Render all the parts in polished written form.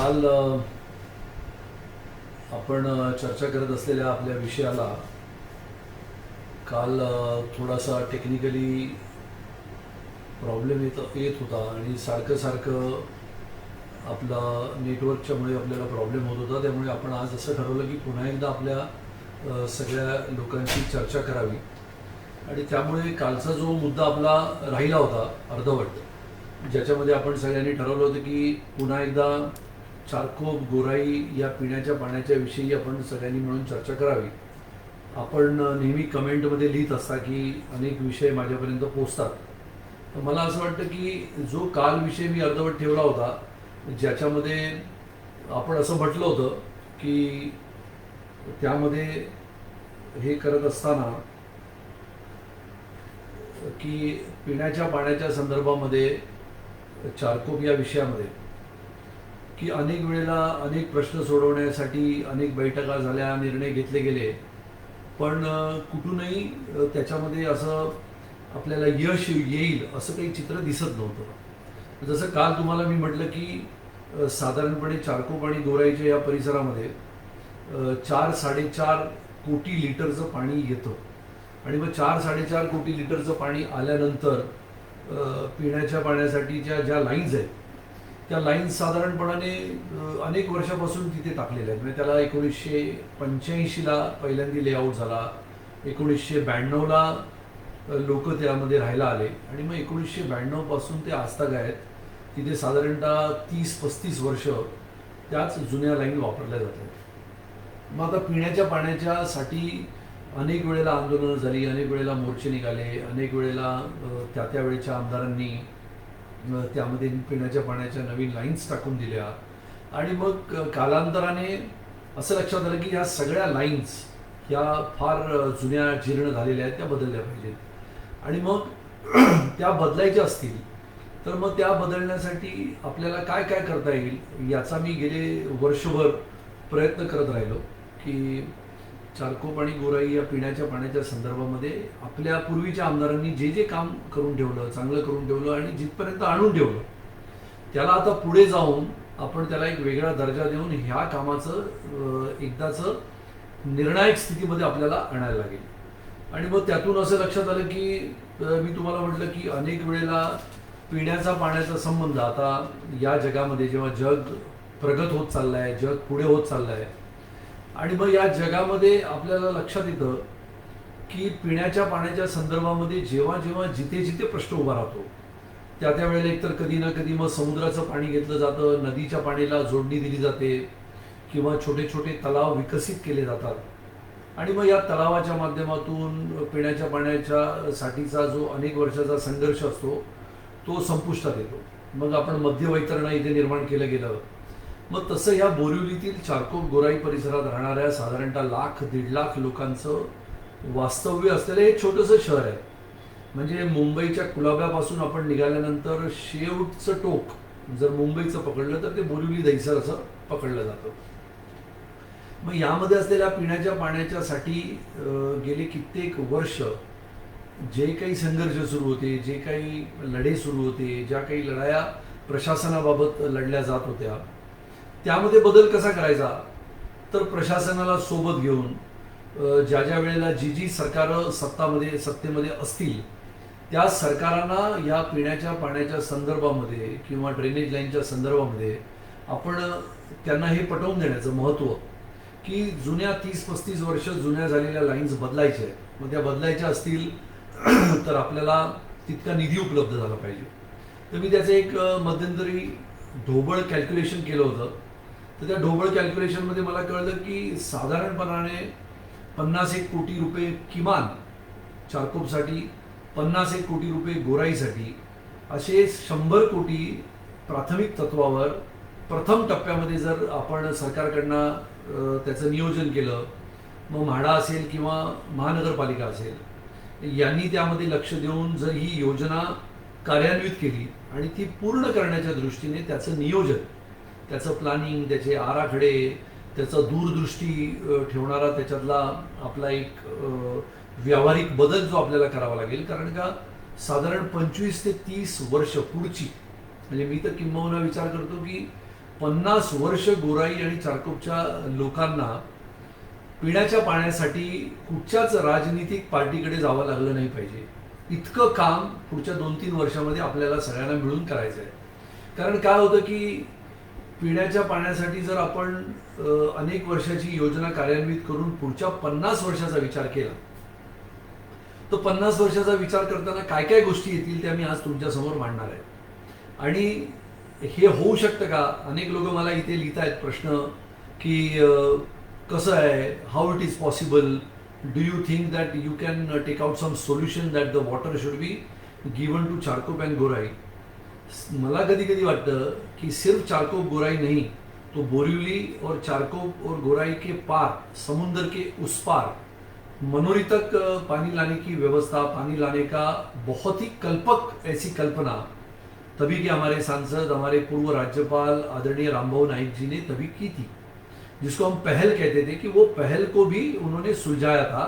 काल आपण चर्चा करत असलेल्या आपल्या विषयाला काल थोडासा टेक्निकली प्रॉब्लेम येत होता आणि सारखं सारखं आपला नेटवर्कच्यामुळे आपल्याला प्रॉब्लेम होत होता. त्यामुळे आपण आज असं ठरवलं की पुन्हा एकदा आपल्या सगळ्या लोकांची चर्चा करावी आणि त्यामुळे कालचा जो मुद्दा आपला राहिला होता अर्धवट, ज्याच्यामध्ये आपण सगळ्यांनी ठरवलं होतं की पुन्हा एकदा चारकोप गोराई या पिण्याच्या पाण्याच्या विषयी आपण सगळ्यांनी मिळून चर्चा करावी. आपण नेहमी कमेंटमध्ये लिहित असता की अनेक विषय माझ्यापर्यंत पोचतात. तर मला असं वाटतं की जो काल विषय मी अर्धवट ठेवला होता, ज्याच्यामध्ये आपण असं म्हटलं होतं की त्यामध्ये हे करत असताना की पिण्याच्या पाण्याच्या संदर्भामध्ये चारकोप या विषयामध्ये की अनेक वेळेला अनेक प्रश्न सोडवण्यासाठी अनेक बैठका झाल्या, निर्णय घेतले गेले, पण कुठूनही त्याच्यामध्ये असं आपल्याला यश येईल असं काही चित्र दिसत नव्हतं. जसं काल तुम्हाला मी म्हटलं की साधारणपणे चारकोप आणि गोराईच्या या परिसरामध्ये 4-4.5 कोटी लिटरचं पाणी येतं आणि मग 4-4.5 कोटी लिटरचं पाणी आल्यानंतर पिण्याच्या पाण्यासाठीच्या ज्या लाईन्स आहेत त्या लाईन्स साधारणपणाने अनेक वर्षापासून तिथे टाकलेल्या आहेत. म्हणजे त्याला 1985ला पहिल्यांदा लेआउट झाला, 1992ला लोक त्यामध्ये राहायला आले आणि मग 1992 पासून ते आजतागायत तिथे साधारणतः 30-35 वर्ष त्याच जुन्या लाईन वापरल्या जातात. मग आता पिण्याच्या पाण्याच्यासाठी अनेक वेळेला आंदोलनं झाली, अनेक वेळेला मोर्चे निघाले, अनेक वेळेला त्या वेळेच्या आमदारांनी त्यामध्ये पिण्याच्या पाण्याच्या नवीन लाईन्स टाकून दिल्या आणि मग कालांतराने असं लक्षात आलं की ह्या सगळ्या लाईन्स ह्या फार जुन्या जीर्ण झालेल्या आहेत, त्या बदलल्या पाहिजेत आणि मग त्या बदलायच्या असतील तर मग त्या बदलण्यासाठी आपल्याला काय काय करता येईल याचा मी गेले वर्षभर प्रयत्न करत राहिलो की चारकोप आणि गोराई या पिण्याच्या पाण्याच्या संदर्भामध्ये आपल्या पूर्वीच्या आमदारांनी जे जे काम करून ठेवलं, चांगलं करून ठेवलं आणि जिथपर्यंत आणून ठेवलं, त्याला आता पुढे जाऊन आपण त्याला एक वेगळा दर्जा देऊन ह्या कामाचं एकदाचं निर्णायक स्थितीमध्ये आपल्याला आणायला लागेल. आणि मग त्यातून असं लक्षात आलं की मी तुम्हाला म्हटलं की अनेक वेळेला पिण्याचा पाण्याचा संबंध आता या जगामध्ये जेव्हा जग प्रगत होत चाललं आहे, जग पुढे होत चाललं आहे आणि मग या जगामध्ये आपल्याला लक्षात येतं की पिण्याच्या पाण्याच्या संदर्भामध्ये जेव्हा जेव्हा जिथे जिथे प्रश्न उभा राहतो त्या वेळेला एकतर कधी ना कधी मग समुद्राचं पाणी घेतलं जातं, नदीच्या पाण्याला जोडणी दिली जाते किंवा छोटे छोटे तलाव विकसित केले जातात आणि मग या तलावाच्या माध्यमातून पिण्याच्या पाण्याच्या साठीचा जो अनेक वर्षाचा संघर्ष असतो तो संपुष्टात येतो. मग आपण मध्य वैतरणा इथे निर्माण केलं गेलं. मग तसं ह्या बोरिवलीतील चारकोप गोराई परिसरात राहणाऱ्या साधारणतः 1-1.5 लाख लोकांचं वास्तव्य असलेलं एक छोटंसं शहर आहे. म्हणजे मुंबईच्या कुलाब्यापासून आपण निघाल्यानंतर शेवटचं टोक जर मुंबईचं पकडलं तर ते बोरिवली दहिसर असं पकडलं जातं. मग यामध्ये असलेल्या पिण्याच्या पाण्याच्यासाठी गेले कित्येक वर्ष जे काही संघर्ष सुरू होते, जे काही लढे सुरू होते, ज्या काही लढाया प्रशासनाबाबत लढल्या जात होत्या, त्यामध्ये बदल कसा करायचा तर प्रशासनाला सोबत घेऊन ज्या वेळेला जी सरकारं सत्तेमध्ये असतील त्या सरकारांना या पिण्याच्या पाण्याच्या संदर्भामध्ये किंवा ड्रेनेज लाईनच्या संदर्भामध्ये आपण त्यांना हे पटवून देण्याचं महत्त्व की जुन्या 30-35 वर्ष जुन्या झालेल्या लाईन्स बदलायच्या आहेत. मग त्या बदलायच्या असतील तर आपल्याला तितका निधी उपलब्ध झाला पाहिजे. तर मी त्याचं एक मध्यंतरी ढोबळ कॅल्क्युलेशन केलं होतं. तर त्या ढोबळ कॅल्क्युलेशनमध्ये मला कळलं की साधारणपणाने 50-1 कोटी रुपये किमान चारकोपसाठी, 50-1 कोटी रुपये गोराईसाठी, असे 100 कोटी प्राथमिक तत्वावर प्रथम टप्प्यामध्ये जर आपण सरकारकडनं त्याचं नियोजन केलं, मग म्हाडा असेल किंवा महानगरपालिका असेल यांनी त्यामध्ये लक्ष देऊन जर ही योजना कार्यान्वित केली आणि ती पूर्ण करण्याच्या दृष्टीने त्याचं नियोजन, त्याचं प्लॅनिंग, त्याचे आराखडे, त्याचं दूरदृष्टी ठेवणारा त्याच्यातला आपला एक व्यावहारिक बदल जो आपल्याला करावा लागेल. कारण का साधारण 25 ते 30 वर्ष पुढची, म्हणजे मी तर किंबहुना विचार करतो की 50 वर्ष गोराई आणि चारकोपच्या लोकांना पिण्याच्या पाण्यासाठी कुठच्याच राजनीतिक पार्टीकडे जावं लागलं नाही पाहिजे. इतकं काम पुढच्या 2-3 वर्षामध्ये आपल्याला सगळ्यांना मिळून करायचं आहे. कारण काय होतं की पिण्याच्या पाण्यासाठी जर आपण अनेक वर्षाची योजना कार्यान्वित करून पुढच्या 50 वर्षाचा विचार केला, तर 50 वर्षाचा विचार करताना काय काय गोष्टी येतील त्या मी आज तुमच्या समोर मांडणार आहे. आणि हे होऊ शकतं का? अनेक लोक मला इथे लिहितायत प्रश्न की कसं आहे, how it is possible, do you think that you can take out some solution that the water should be given to Charkop and Gorai. मला कधी कधी वाटतं कि सिर्फ चारकोप गोराई नहीं तो बोरिवली और चारकोप और गोराई के पार, समुद्र के उस पार मनोरी तक पानी लाने की व्यवस्था, पानी लाने का बहुत ही कल्पक ऐसी कल्पना तभी के हमारे सांसद, हमारे पूर्व राज्यपाल आदरणीय रामभाऊ नाईक जी ने तभी की थी, जिसको हम पहल कहते थे. कि वो पहल को भी उन्होंने सुलझाया था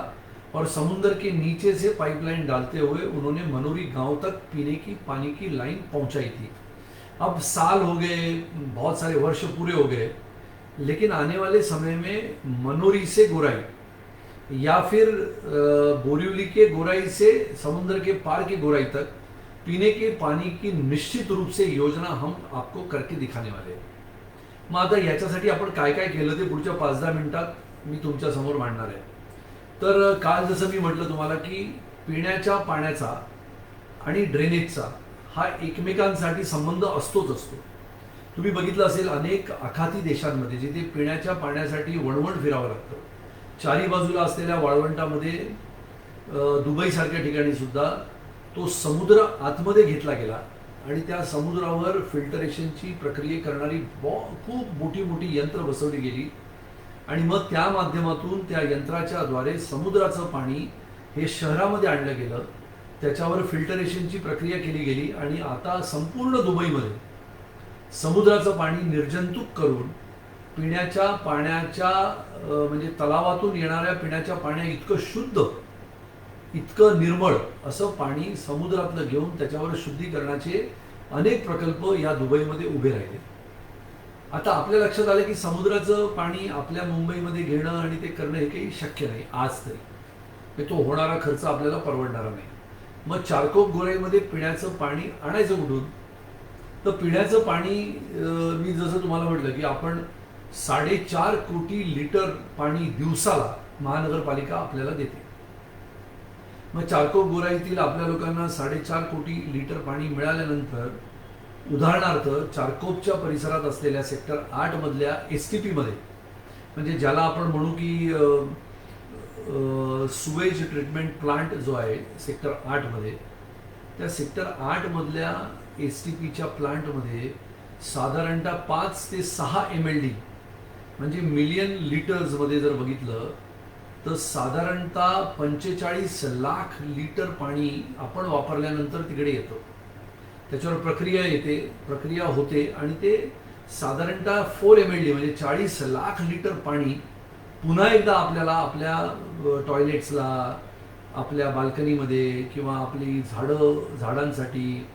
और समुद्र के नीचे से पाइपलाइन डालते हुए उन्होंने मनोरी गांव तक पीने की पानी की लाइन पहुंचाई थी. अब साल हो गए, बहुत सारे वर्ष पूरे हो गए, लेकिन आने वाले समय में मनोरी से गोराई या फिर बोरिवली के गोराई से समुद्र के पार की गोराई तक पीने के पानी की निश्चित रूप से योजना हम आपको करके दिखाने वाले हैं. मग आता याच्यासाठी आपण काय काय केलं ते पुढच्या 5-10 मिनिटात मी तुमच्या समोर मांडणार आहे. तर काल जसं मी म्हटलं तुम्हाला की पिण्याच्या पाण्याचा आणि ड्रेनेजचा हा एकमेकांसाठी संबंध असतोच असतो. तुम्ही बघितलं असेल अनेक आखाती देशांमध्ये जिथे पिण्याच्या पाण्यासाठी वणवण फिरावं लागतं, चारी बाजूला असलेल्या वाळवंटामध्ये दुबई सारख्या ठिकाणी सुद्धा तो समुद्र आतमध्ये घेतला गेला आणि त्या समुद्रावर फिल्टरेशनची प्रक्रिया करणारी खूप मोठी मोठी यंत्र बसवली गेली आणि मग त्या माध्यमातून त्या यंत्राच्या द्वारे समुद्राचं पाणी हे शहरामध्ये आणलं गेलं, त्याच्यावर फिल्टरेशनची प्रक्रिया केली गेली आणि आता संपूर्ण दुबईमध्ये समुद्राचं पाणी निर्जंतुक करून पिण्याच्या पाण्याच्या म्हणजे तलावातून येणाऱ्या पिण्याच्या पाण्या इतकं शुद्ध, इतकं निर्मळ असं पाणी समुद्रातलं घेऊन त्याच्यावर शुद्धीकरणाचे अनेक प्रकल्प या दुबईमध्ये उभे राहिले. आता आपल्या लक्षात आलं की समुद्राचं पाणी आपल्या मुंबईमध्ये घेणं आणि ते करणं हे काही शक्य नाही आज तरी. तो होणारा खर्च आपल्याला परवडणारा नाही. मग चारकोप गोराईमध्ये पिण्याचं पाणी आणायचं कुठून? तर पिण्याचं पाणी मी जसं तुम्हाला म्हटलं की आपण 4.5 कोटी लिटर पाणी दिवसाला महानगरपालिका आपल्याला देते. मग चारकोप गोराईतील आपल्या लोकांना 4.5 कोटी लिटर पाणी मिळाल्यानंतर उदाहरणार्थ चारकोपच्या परिसरात असलेल्या सेक्टर 8 मधल्या STP मध्ये, म्हणजे ज्याला आपण म्हणू की सुवेज ट्रीटमेंट प्लांट जो आहे सेक्टर 8 मध्ये, त्या सेक्टर 8 मधल्या STPच्या प्लांटमध्ये साधारणतः 5 ते 6 MLD म्हणजे मिलियन लिटर्स मध्ये जर बघितलं तर साधारणतः 45 लाख लिटर पाणी आपण वापरल्यानंतर तिकडे येतं. त्याच्यावर प्रक्रिया येते, प्रक्रिया होते आणि ते साधारणतः 4 MLD म्हणजे 40 लाख लिटर पाणी पुन्हा एकदा आपल्याला आपल्या टॉयलेट्सला, आपल्या बाल्कनीमध्ये किंवा आपली झाडांसाठी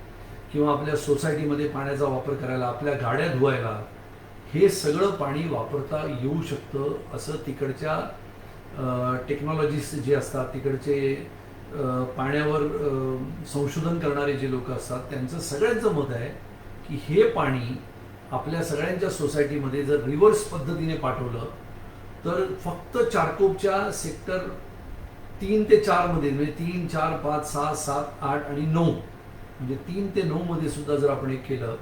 किंवा आपल्या सोसायटीमध्ये पाण्याचा वापर करायला, आपल्या गाड्या धुवायला हे सगळं पाणी वापरता येऊ शकतं असं तिकडच्या टेक्नॉलॉजिस्ट जे असतात, तिकडचे पाण्यावर संशोधन करणारे जे लोक असतात त्यांचं सगळ्यांचं मत आहे की हे पाणी आपल्या सगळ्यांच्या सोसायटीमध्ये जर रिव्हर्स पद्धतीने पाठवलं तर फक्त चारकोपच्या सेक्टर 3 ते 4 मध्ये म्हणजे 3, 4, 5, 6, 7, 8 आणि 9 म्हणजे 3 ते 9 मध्ये सुद्धा जर आपण एक केलं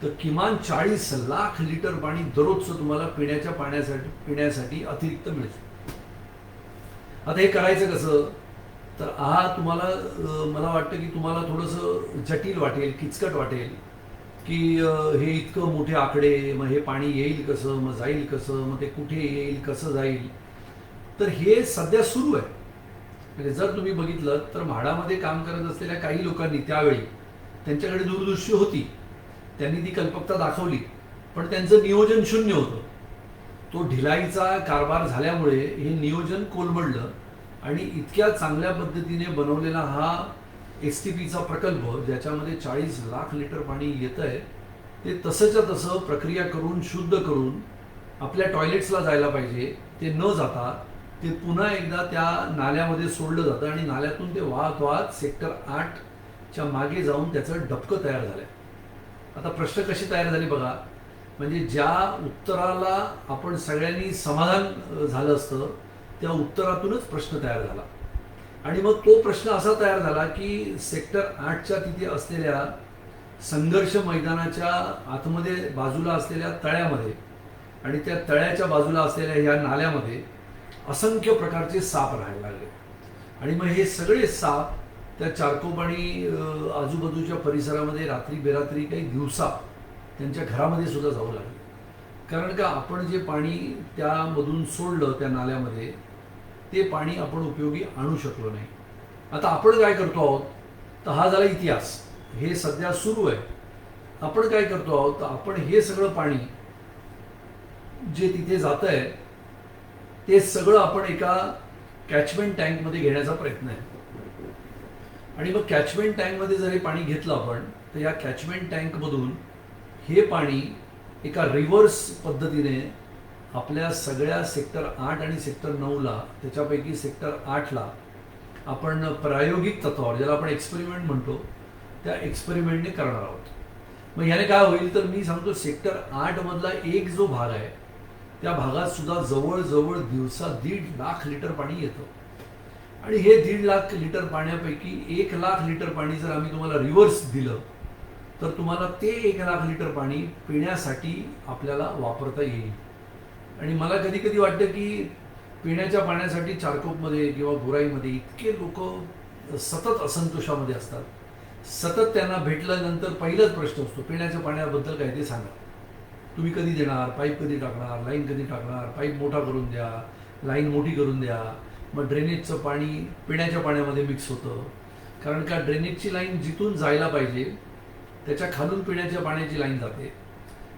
तर किमान 40 लाख लिटर पाणी दररोजचं तुम्हाला पिण्यासाठी अतिरिक्त मिळतं. आता हे करायचं कसं? तर तुम्हाला मला वाटतं की तुम्हाला थोडंसं जटिल वाटेल, किचकट वाटेल की हे इतकं मोठे आकडे, मग हे पाणी येईल कसं, मग जाईल कसं, मग ते कुठे येईल, कसं जाईल. तर हे सध्या सुरू आहे. म्हणजे जर तुम्ही बघितलं तर म्हाडामध्ये काम करत असलेल्या काही लोकांनी त्यावेळी त्यांच्याकडे दूरदृष्टी होती, त्यांनी ती कल्पकता दाखवली, पण त्यांचं नियोजन शून्य होतं. तो ढिलाईचा कारभार झाल्यामुळे हे नियोजन कोलमडलं आणि इतक्या चांगल्या पद्धतीने बनवलेला हा STPचा प्रकल्प ज्याच्यामध्ये 40 लाख लिटर पाणी येत आहे ते तसंच्या तसं प्रक्रिया करून शुद्ध करून आपल्या टॉयलेट्सला जायला पाहिजे. ते न जाता ते पुन्हा एकदा त्या नाल्यामध्ये सोडलं जातं आणि नाल्यातून ते वाहत वाहत सेक्टर 8च्या मागे जाऊन त्याचं डबकं तयार झालंय. आता प्रश्न कशी तयार झाले बघा, म्हणजे ज्या उत्तराला आपण सगळ्यांनी समाधान झालं असतं त्या उत्तरातूनच प्रश्न तयार झाला. आणि मग तो प्रश्न असा तयार झाला की सेक्टर 8च्या तिथे असलेल्या संघर्ष मैदानाच्या आतमध्ये बाजूला असलेल्या तळ्यामध्ये आणि त्या तळ्याच्या बाजूला असलेल्या ह्या नाल्यामध्ये असंख्य प्रकारचे साप राहायला लागले. आणि मग हे सगळे साप त्या चारकोप आणि आजूबाजूच्या परिसरामध्ये रात्री बेरात्री काही दिवसा त्यांच्या घरामध्ये सुद्धा जाऊ लागले. कारण का आपण जे पाणी त्यामधून सोडलं त्या नाल्यामध्ये ते पाणी आपण उपयोगी आणू शकलो नाही. आता आपण काय करतो आहोत, तर हा झाला इतिहास, हे सध्या सुरू आहे. आपण काय करतो आहोत, तर आपण हे सगळं पाणी जे तिथे जात आहे ते सगळं आपण एका कॅचमेंट टँकमध्ये घेण्याचा प्रयत्न आहे. आणि मग कॅचमेंट टँकमध्ये जर हे पाणी घेतलं आपण, तर या कॅचमेंट टँकमधून हे पाणी एका रिव्हर्स पद्धतीने आपल्या सगळ्या सेक्टर 8 आणि सेक्टर 9ला, त्याच्यापैकी सेक्टर 8ला आपण प्रायोगिक तत्वावर, ज्याला आपण एक्सपेरिमेंट म्हणतो, त्या एक्सपेरिमेंटने करणार आहोत. मग ह्याने काय होईल, तर मी सांगतो सेक्टर 8 मधला एक जो भाग आहे त्या भागात सुद्धा जवळजवळ दिवसा 1.5 लाख लिटर पाणी येतं. आणि हे 1.5 लाख लिटर पाण्यापैकी 1 लाख लिटर पाणी जर आम्ही तुम्हाला रिव्हर्स दिलं तर तुम्हाला ते 1 लाख लिटर पाणी पिण्यासाठी आपल्याला वापरता येईल. आणि मला कधी कधी वाटतं की पिण्याच्या पाण्यासाठी चारकोपमध्ये किंवा गोराईमध्ये इतके लोक सतत असंतोषामध्ये असतात. सतत त्यांना भेटल्यानंतर पहिलाच प्रश्न असतो पिण्याच्या पाण्याबद्दल काय ते सांगा. तुम्ही कधी देणार, पाईप कधी टाकणार, लाईन कधी टाकणार, पाईप मोठा करून द्या, लाईन मोठी करून द्या. मग ड्रेनेजचं पाणी पिण्याच्या पाण्यामध्ये मिक्स होतं. कारण का ड्रेनेजची लाईन जिथून जायला पाहिजे त्याच्या खालून पिण्याच्या पाण्याची लाईन जाते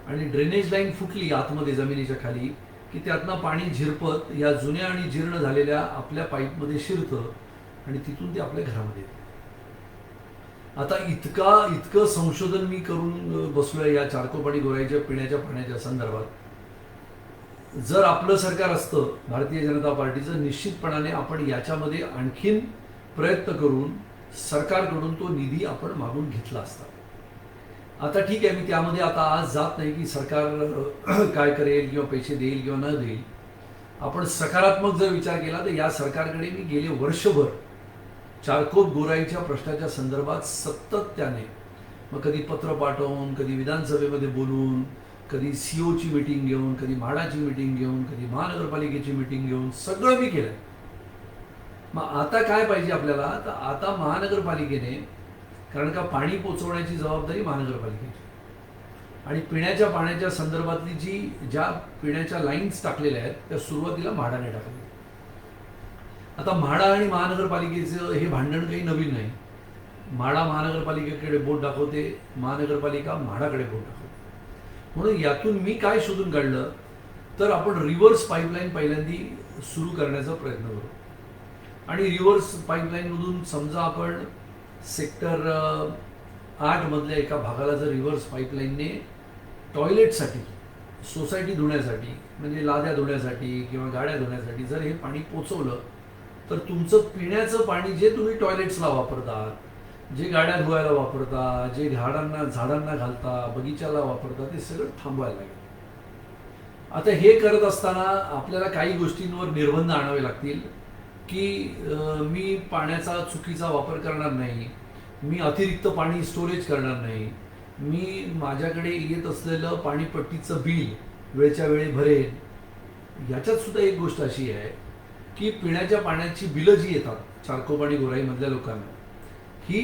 आणि ड्रेनेज लाईन फुटली आतमध्ये जमिनीच्या खाली की त्यातनं पाणी झिरपत या जुन्या आणि जीर्ण झालेल्या आपल्या पाईपमध्ये शिरतं आणि तिथून ते आपल्या घरामध्ये येतं. आता इतकं संशोधन मी करून बसलोय या चारकोप आणि गोराईच्या पिण्याच्या पाण्याच्या संदर्भात. जर आपलं सरकार असतं भारतीय जनता पार्टीचं, निश्चितपणाने आपण याच्यामध्ये आणखीन प्रयत्न करून सरकारकडून तो निधी आपण मागून घेतला असता. आता ठीक आहे, मी त्यामध्ये आता आज जात नाही की सरकार काय करेल किंवा पैसे देईल किंवा न देईल. आपण सकारात्मक जर विचार केला तर या सरकारकडे मी गेले वर्षभर चारकोप गोराईच्या प्रश्नाच्या संदर्भात सातत्याने, मग कधी पत्र पाठवून, कधी विधानसभेमध्ये बोलून, कधी सीओची मीटिंग घेऊन, कधी म्हाडाची मीटिंग घेऊन, कधी महानगरपालिकेची मीटिंग घेऊन सगळं मी केलंय. मग आता काय पाहिजे आपल्याला, तर आता महानगरपालिकेने, कारण का पाणी पोचवण्याची जबाबदारी महानगरपालिकेची आणि पिण्याच्या पाण्याच्या संदर्भातली ज्या पिण्याच्या लाईन्स टाकलेल्या आहेत त्या सुरुवातीला म्हाडाने टाकल्या. आता म्हाडा आणि महानगरपालिकेचं हे भांडण काही नवीन नाही. म्हाडा महानगरपालिकेकडे बोट दाखवते, महानगरपालिका म्हाडाकडे बोट दाखवते. म्हणून यातून मी काय शोधून काढलं, तर आपण रिव्हर्स पाईपलाईन पहिल्यांदा सुरू करण्याचा प्रयत्न करू. आणि रिव्हर्स पाईपलाईनमधून समजा आपण सेक्टर 8 मधल्या एका भागाला जर रिव्हर्स पाईपलाईनने टॉयलेटसाठी, सोसायटी धुण्यासाठी, म्हणजे लाद्या धुण्यासाठी किंवा गाड्या धुण्यासाठी जर हे पाणी पोचवलं तर तुमचं पिण्याचं पाणी जे तुम्ही टॉयलेट्सला वापरता, जे गाड्या धुवायला वापरता, जे झाडांना घालता, बगीचाला वापरता, ते सगळं थांबवायला लागेल. आता हे करत असताना आपल्याला काही गोष्टींवर निर्बंध आणावे लागतील की मी पाण्याचा चुकीचा वापर करणार नाही, मी अतिरिक्त पाणी स्टोरेज करणार नाही, मी माझ्याकडे येत असलेलं पाणीपट्टीचं बिल वेळच्या वेळी भरेन. याच्यात सुद्धा एक गोष्ट अशी आहे की पिण्याच्या पाण्याची बिलं जी येतात चारकोप आणि गोराईमधल्या लोकांना, ही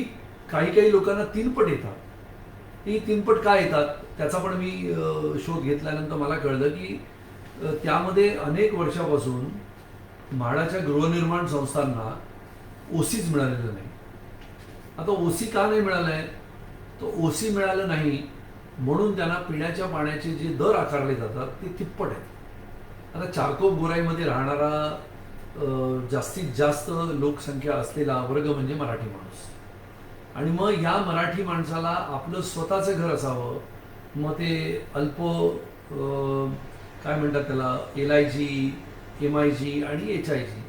काही लोकांना 3 पट येतात. ही 3 पट काय येतात त्याचा पण मी शोध घेतल्यानंतर मला कळलं की त्यामध्ये अनेक वर्षापासून म्हाडाच्या गृहनिर्माण संस्थांना ओसीच मिळालेलं नाही. आता ओसी का नाही मिळालंय, तर ओसी मिळालं नाही म्हणून त्यांना पिण्याच्या पाण्याचे जे दर आकारले जातात ते तिप्पट आहेत. आता चारकोप गोराईमध्ये राहणारा जास्तीत जास्त लोकसंख्या असलेला वर्ग म्हणजे मराठी माणूस. आणि मग या मराठी माणसाला आपलं स्वतःचं घर असावं, मग ते अल्प काय म्हणतात त्याला, LIG, MIG आणि HIG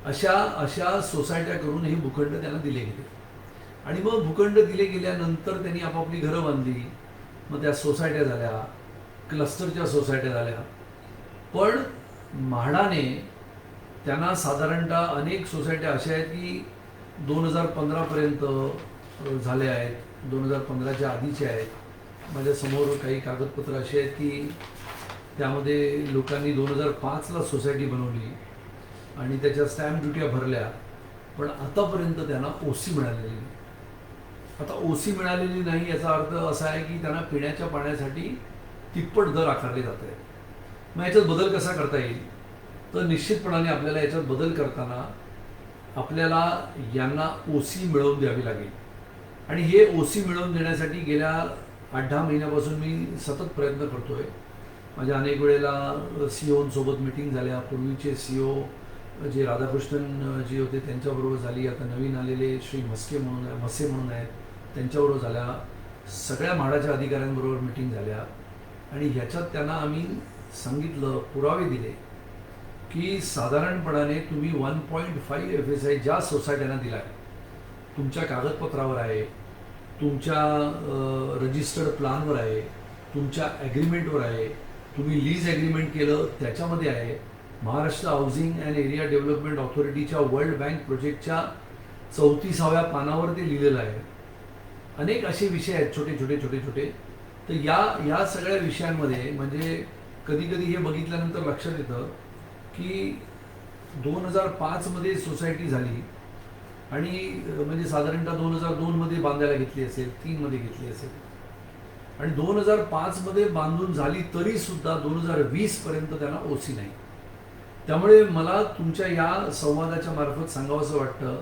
अशा अशा सोसायट्या करून हे भूखंड त्यांना दिले गेले. आणि मग भूखंड दिले गेल्यानंतर त्यांनी आपापली घरं बांधली. मग त्या सोसायट्या झाल्या, क्लस्टरच्या सोसायट्या झाल्या. पण म्हाडाने त्यांना साधारणतः अनेक सोसायट्या अशा आहेत की 2015पर्यंत झाल्या आहेत, 2015च्या आधीच्या आहेत. माझ्यासमोर काही कागदपत्र अशी आहेत की त्यामध्ये लोकांनी 2005ला सोसायटी बनवली आणि त्याच्या स्टॅम्प ड्युट्या भरल्या, पण आतापर्यंत त्यांना OC मिळालेली नाही. आता OC मिळालेली नाही याचा अर्थ असा आहे की त्यांना पिण्याच्या पाण्यासाठी तिप्पट दर आकारले जात आहेत. मग याच्यात बदल कसा करता येईल? तर निश्चितपणाने आपल्याला याच्यात बदल करताना आपल्याला यांना OC मिळवून द्यावी लागेल. आणि हे OC मिळवून देण्यासाठी गेल्या 8-10 महिन्यापासून मी सतत प्रयत्न करतोय. माझ्या अनेक वेळेला CEOंसोबत मिटिंग झाल्या. पूर्वीचे CEO जे राधाकृष्णन जी होते त्यांच्याबरोबर झाली, आता नवीन आलेले श्री मस्से म्हणून आहेत त्यांच्याबरोबर झाल्या. सगळ्या म्हाडाच्या अधिकाऱ्यांबरोबर मिटिंग झाल्या. आणि ह्याच्यात त्यांना आम्ही सांगितलं, पुरावे दिले की साधारणपणाने तुम्ही 1.5 FSI ज्या सोसायट्यांना दिला आहे, तुमच्या कागदपत्रावर आहे, तुमच्या रजिस्टर्ड प्लॅनवर आहे, तुमच्या ॲग्रीमेंटवर आहे, तुम्ही लीज ॲग्रीमेंट केलं त्याच्यामध्ये आहे, Maharashtra housing and area development ऑथॉरिटीच्या वर्ल्ड बँक प्रोजेक्टच्या 34व्या पानावर ते लिहिलेलं आहे. अनेक असे विषय आहेत छोटे छोटे छोटे छोटे. तर या सगळ्या विषयांमध्ये म्हणजे कधी कधी हे बघितल्यानंतर लक्षात येतं की 2005मध्ये सोसायटी झाली आणि म्हणजे साधारणतः 2002मध्ये बांधायला घेतली असेल, 3मध्ये घेतली असेल आणि 2005मध्ये बांधून झाली तरी सुद्धा 2020पर्यंत त्यांना OC नाही. त्यामुळे मला तुमच्या या संवादाच्या मार्फत सांगावंसं वाटतं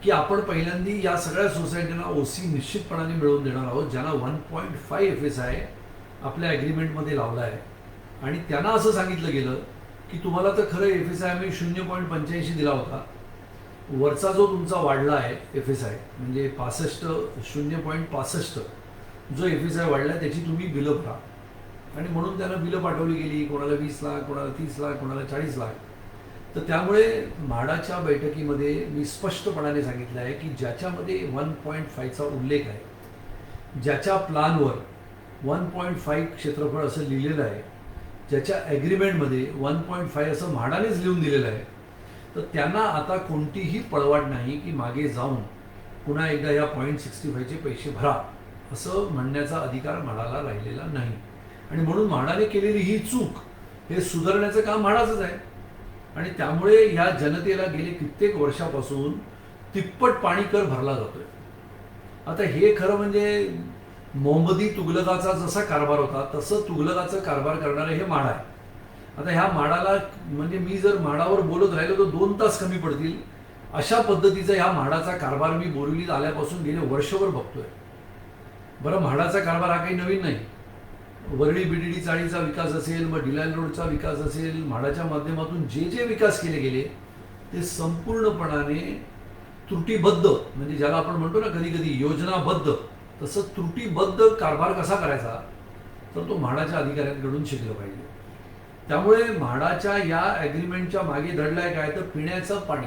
की आपण पहिल्यांदी या सगळ्या सोसायटींना OC निश्चितपणाने मिळवून देणार आहोत, ज्यांना 1.5 FSI आपल्या ॲग्रीमेंटमध्ये लावला आहे. आणि त्यांना असं सांगितलं गेलं की तुम्हाला तर खरं FSI आम्ही 0.85 दिला होता, वरचा जो तुमचा वाढला आहे FSI म्हणजे 0.65 जो FSI वाढला आहे त्याची तुम्ही बिलं भरा. आणि म्हणून त्यांना बिलं पाठवली गेली, कोणाला 20 लाख, कोणाला 30 लाख, कोणाला 40 लाख. तर त्यामुळे म्हाडाच्या बैठकीमध्ये मी स्पष्टपणाने सांगितलं आहे की ज्याच्यामध्ये 1.5चा उल्लेख आहे, ज्याच्या प्लॅनवर 1.5 क्षेत्रफळ असं लिहिलेलं आहे, ज्याच्या ॲग्रीमेंटमध्ये 1.5 असं म्हाडानेच लिहून दिलेलं आहे, तर त्यांना आता कोणतीही पळवाट नाही की मागे जाऊन पुन्हा एकदा या 0.65चे पैसे भरा असं म्हणण्याचा अधिकार म्हाडाला राहिलेला नाही. आणि म्हणून म्हाडाने केलेली ही चूक हे सुधारण्याचं काम म्हाडाचंच आहे. आणि त्यामुळे या जनतेला गेले कित्येक वर्षापासून तिप्पट पाणी कर भरला जातोय. आता हे खरं म्हणजे मोहम्मदी तुघलकाचा जसा कारभार होता तसं तुघलकाचं कारभार करणारं हे म्हाड आहे. आता ह्या म्हाडाला म्हणजे मी जर म्हाडावर बोलत राहिलो तर 2 तास कमी पडतील अशा पद्धतीचा ह्या म्हाडाचा कारभार मी बोरिवलीत आल्यापासून गेले वर्षभर बघतोय. बरं, म्हाडाचा कारभार हा काही नवीन नाही. वरळी BDD चाळीचा विकास असेल, मग डिलायल रोडचा विकास असेल, म्हाडाच्या माध्यमातून जे जे विकास केले गेले ते संपूर्णपणाने त्रुटीबद्ध, म्हणजे ज्याला आपण म्हणतो ना कधी कधी योजनाबद्ध, तसं त्रुटीबद्ध कारभार कसा करायचा तर तो म्हाडाच्या अधिकाऱ्यांकडून शिकलं पाहिजे. त्यामुळे म्हाडाच्या या ॲग्रीमेंटच्या मागे दडलाय काय तर पिण्याचं पाणी.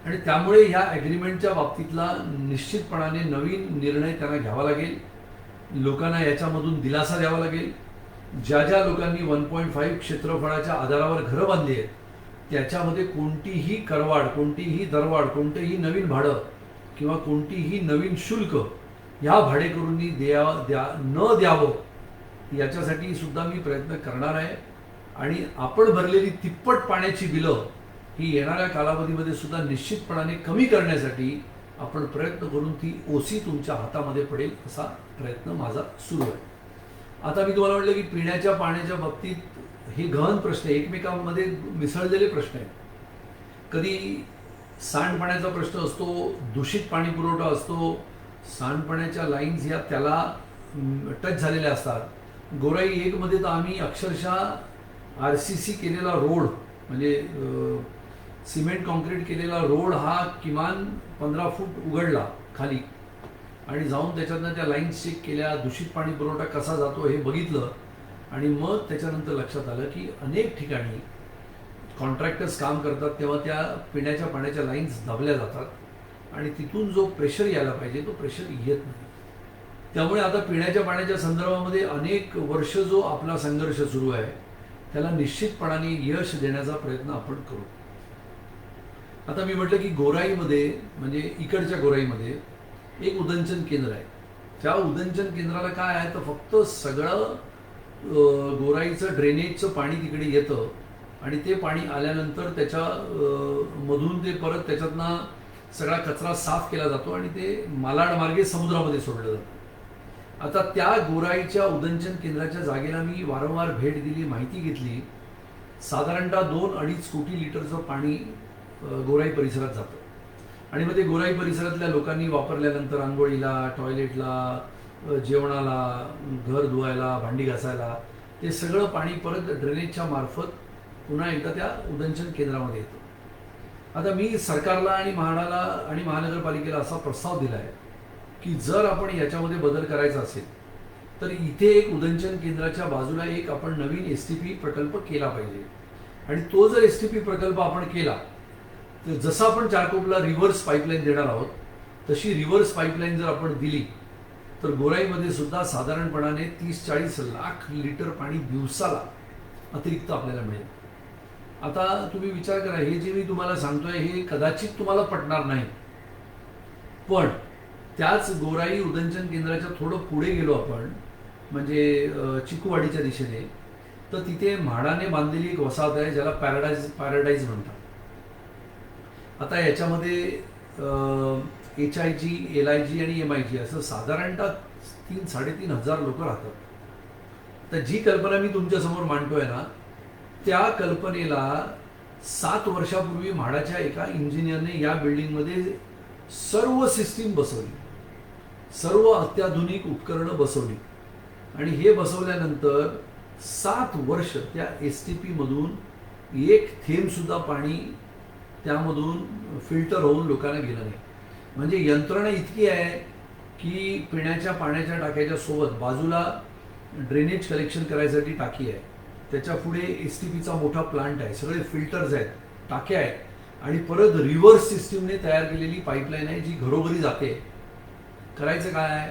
आणि त्यामुळे या ॲग्रीमेंटच्या बाबतीतला निश्चितपणाने नवीन निर्णय त्यांना घ्यावा लागेल. लोकांना याच्यामधून दिलासा द्यावा लागेल. ज्या ज्या लोकांनी 1.5 क्षेत्रफळाच्या आधारावर घरं बांधली आहेत त्याच्यामध्ये कोणतीही करवाढ, कोणतीही दरवाढ, कोणतेही नवीन भाडं किंवा कोणतीही नवीन शुल्क ह्या भाडेकरूंनी न द्यावं याच्यासाठी सुद्धा मी प्रयत्न करणार आहे. आणि आपण भरलेली तिप्पट पाण्याची बिलं ही येणाऱ्या कालावधीमध्ये सुद्धा निश्चितपणाने कमी करण्यासाठी आपण प्रयत्न करून ती OC तुमच्या हातामध्ये पडेल असा प्रयत्न माझा सुरू आहे. आता मी तुम्हाला म्हटलं की पिण्याच्या पाण्याच्या बाबतीत हे गहन प्रश्न, एकमेकांमध्ये मिसळलेले प्रश्न आहेत. कधी सांडपाण्याचा प्रश्न असतो, दूषित पाणी पुरवठा असतो, सांडपाण्याच्या लाईन्स या त्याला टच झालेल्या असतात. गोराई 1मध्ये तर आम्ही अक्षरशः RCC केलेला रोड म्हणजे सिमेंट कॉन्क्रीट केलेला रोड हा किमान 15 फूट उघडला खाली आणि जाऊन त्याच्यातनं त्या लाईन्स चेक केल्या, दूषित पाणी पुरवठा कसा जातो हे बघितलं आणि मग त्याच्यानंतर लक्षात आलं की अनेक ठिकाणी कॉन्ट्रॅक्टर्स काम करतात तेव्हा त्या पिण्याच्या पाण्याच्या लाईन्स दाबल्या जातात आणि तिथून जो प्रेशर यायला पाहिजे तो प्रेशर येत नाही. त्यामुळे आता पिण्याच्या पाण्याच्या संदर्भामध्ये अनेक वर्ष जो आपला संघर्ष सुरू आहे त्याला निश्चितपणाने यश देण्याचा प्रयत्न आपण करू. आता मी म्हटलं की गोराईमध्ये म्हणजे इकडच्या गोराईमध्ये एक उदंचन केंद्र आहे. त्या उदंचन केंद्राला काय आहे तर फक्त सगळं गोराईचं ड्रेनेजचं पाणी तिकडे येतं आणि ते पाणी आल्यानंतर त्याच्या मधून ते परत त्याच्यातनं सगळा कचरा साफ केला जातो आणि ते मालाड मार्गे समुद्रामध्ये सोडलं जातं. आता त्या गोराईच्या उदंचन केंद्राच्या जागेला मी वारंवार भेट दिली, माहिती घेतली. साधारणतः 2-2.5 कोटी लिटरचं पाणी गोराई परिसरात जातं आणि मग ते गोराई परिसरातल्या लोकांनी वापरल्यानंतर आंघोळीला, टॉयलेटला, जेवणाला, घर धुवायला, भांडी घासायला ते सगळं पाणी परत ड्रेनेजच्या मार्फत पुन्हा एकदा त्या उदंचन केंद्रामध्ये येतं. आता मी सरकारला आणि म्हाडाला आणि महानगरपालिकेला असा प्रस्ताव दिला आहे की जर आपण याच्यामध्ये बदल करायचा असेल तर इथे एक उदंचन केंद्राच्या बाजूला एक आपण नवीन STP प्रकल्प केला पाहिजे आणि तो जर STP प्रकल्प आपण केला तर जसं आपण चारकोपला रिव्हर्स पाईपलाईन देणार आहोत तशी रिव्हर्स पाईपलाईन जर आपण दिली तर गोराईमध्ये सुद्धा साधारणपणाने 30-40 लाख लिटर पाणी दिवसाला अतिरिक्त आपल्याला मिळेल. आता तुम्ही विचार करा, हे जे मी तुम्हाला सांगतोय हे कदाचित तुम्हाला पटणार नाही, पण त्याच गोराई उदंचन केंद्राच्या थोडं पुढे गेलो आपण म्हणजे चिकूवाडीच्या दिशेने तर तिथे म्हाडाने बांधलेली एक वसाहत आहे ज्याला पॅराडाईज म्हणतात. आता याच्यामध्ये HIG, LIG आणि MIG असं साधारणतः 3-3.5 हजार लोक राहतात. तर जी कल्पना मी तुमच्या समोर मांडतोय ना त्या कल्पनेला 7 वर्षापूर्वी म्हाडाच्या एका इंजिनियरने या बिल्डिंगमध्ये सर्व सिस्टीम बसवली, सर्व अत्याधुनिक उपकरणं बसवली आणि हे बसवल्यानंतर 7 वर्ष त्या STP मधून एक थेंब सुद्धा पाणी त्यामधून फिल्टर होऊन लोकांना गेलं नाही. म्हणजे यंत्रणा इतकी आहे की पिण्याच्या पाण्याच्या टाक्याच्या सोबत बाजूला ड्रेनेज कलेक्शन करायसाठी टाकी आहे, त्याच्या पुढे STPचा मोठा प्लांट आहे, सगळे फिल्टर्स आहेत, टाक्या आहेत आणि परत रिव्हर्स सिस्टीमने तयार केलेली पाईपलाईन आहे जी घरोघरी जाते. करायचं काय आहे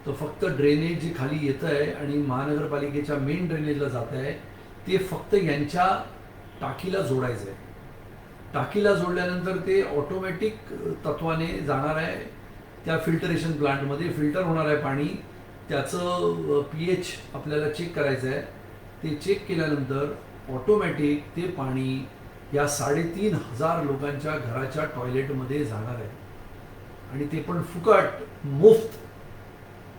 तर फक्त ड्रेनेज जे खाली येतं आहे आणि महानगरपालिकेच्या मेन ड्रेनेजला जात आहे ते फक्त यांच्या टाकीला जोडायचं आहे. टाकीला जोडल्यानंतर ते ऑटोमॅटिक तत्वाने जाणार आहे त्या फिल्टरेशन प्लांटमध्ये, फिल्टर होणार आहे पाणी, त्याचं pH आपल्याला चेक करायचं आहे. ते चेक केल्यानंतर ऑटोमॅटिक ते पाणी या 3,500 लोकांच्या घराच्या टॉयलेटमध्ये जाणार आहे आणि ते पण फुकट, मुफ्त.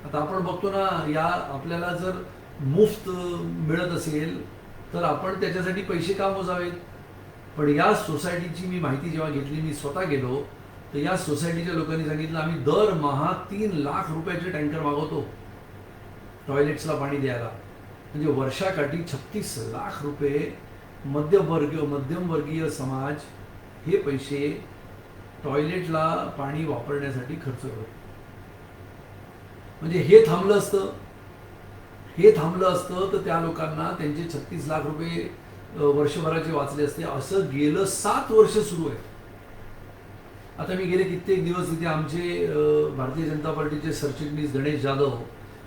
आता आपण बघतो ना, या आपल्याला जर मुफ्त मिळत असेल तर आपण त्याच्यासाठी पैसे का मोजावेत. पण या सोसायटीची मी माहिती जेव्हा घेतली, मी स्वतः गेलो तर या सोसायटीच्या लोकांनी सांगितलं आम्ही दरमहा 3 लाख रुपयाचे टँकर मागवतो टॉयलेट्सला पाणी द्यायला. म्हणजे वर्षाकाठी 36 लाख रुपये मध्यमवर्गीय समाज हे पैसे टॉयलेटला पाणी वापरण्यासाठी खर्च करतो. म्हणजे हे थांबलं असतं तर त्या लोकांना त्यांचे 36 लाख रुपये वर्षभराचे वाचले असते. असं गेलं 7 वर्ष सुरू आहे. आता मी गेले कित्येक दिवस तिथे आमचे भारतीय जनता पार्टीचे सरचिटणीस गणेश जाधव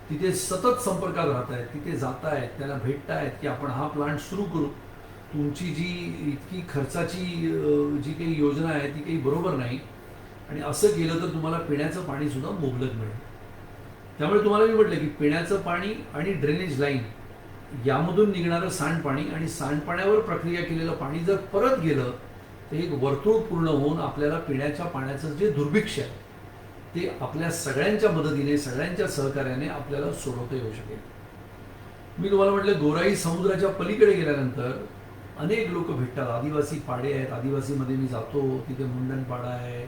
तिथे सतत संपर्कात राहत आहेत, तिथे जात आहेत, त्याला भेटतायत की आपण हा प्लांट सुरू करू, तुमची जी इतकी खर्चाची जी काही योजना आहे ती काही बरोबर नाही आणि असं केलं तर तुम्हाला पिण्याचं पाणी सुद्धा मुबलक मिळेल. त्यामुळे तुम्हाला मी म्हटलं की पिण्याचं पाणी आणि ड्रेनेज लाईन यामधून निघणारं सांडपाणी आणि सांडपाण्यावर प्रक्रिया केलेलं पाणी जर परत गेलं तर एक वर्तुळ पूर्ण होऊन आपल्याला पिण्याच्या पाण्याचं जे दुर्भिक्ष आहे ते आपल्या सगळ्यांच्या मदतीने, सगळ्यांच्या सहकार्याने आपल्याला सोडवता येऊ शकेल. मी तुम्हाला म्हटलं गोराई समुद्राच्या पलीकडे गेल्यानंतर अनेक लोक भेटतात. आदिवासी पाडे आहेत, आदिवासीमध्ये मी जातो तिथे मुंडन पाडा आहे,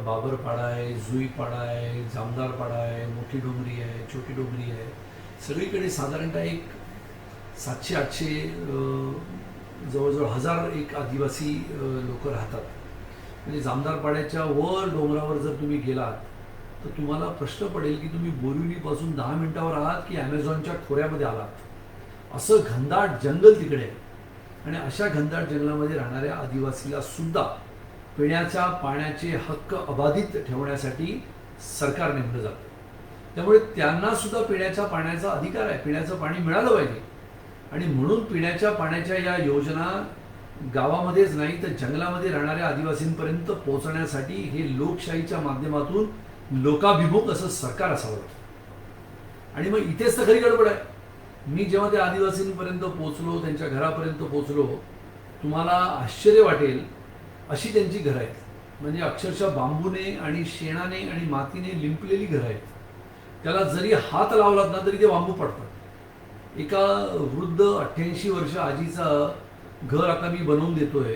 बाबर पाडा आहे, जुई पाडा आहे, जामदार पाडा आहे, मोठी डोंगरी आहे, छोटी डोंगरी आहे. सगळीकडे साधारणतः एक 700-800 जवळजवळ 1000 एक आदिवासी लोक राहतात. म्हणजे जामदार पाड्याच्या वर डोंगरावर जर तुम्ही गेलात तर तुम्हाला प्रश्न पडेल की तुम्ही बोरिवलीपासून 10 मिनिटावर आहात की ॲमेझॉनच्या खोऱ्यामध्ये आलात. असं घनदाट जंगल तिकडे आहे. आणि अशा घनदाट जंगलामध्ये राहणाऱ्या आदिवासीला सुद्धा पिण्याच्या पाण्याचे हक्क अबाधित ठेवण्यासाठी सरकार नेमलं जातं. त्यामुळे त्यांना सुद्धा पिण्याच्या पाण्याचा अधिकार आहे, पिण्याचं पाणी मिळालं पाहिजे. आणि म्हणून पिण्याच्या पाण्याच्या या योजना गावामध्येच नाही तर जंगलामध्ये राहणाऱ्या आदिवासींपर्यंत पोहोचण्यासाठी हे लोकशाहीच्या माध्यमातून लोकाभिमुख असं सरकार असावं. आणि मग इथेच तर खरी गडबड आहे. मी जेव्हा त्या आदिवासींपर्यंत पोहोचलो, त्यांच्या घरापर्यंत पोहोचलो, तुम्हाला आश्चर्य वाटेल अशी त्यांची घरं आहेत. म्हणजे अक्षरशः बांबूने आणि शेणाने आणि मातीने लिंपलेली घरं आहेत. त्याला जरी हात लावलात ना तरी ते बांबू पडतात. एका वृद्ध 88 वर्ष आजीचं घर आता मी बनवून देतोय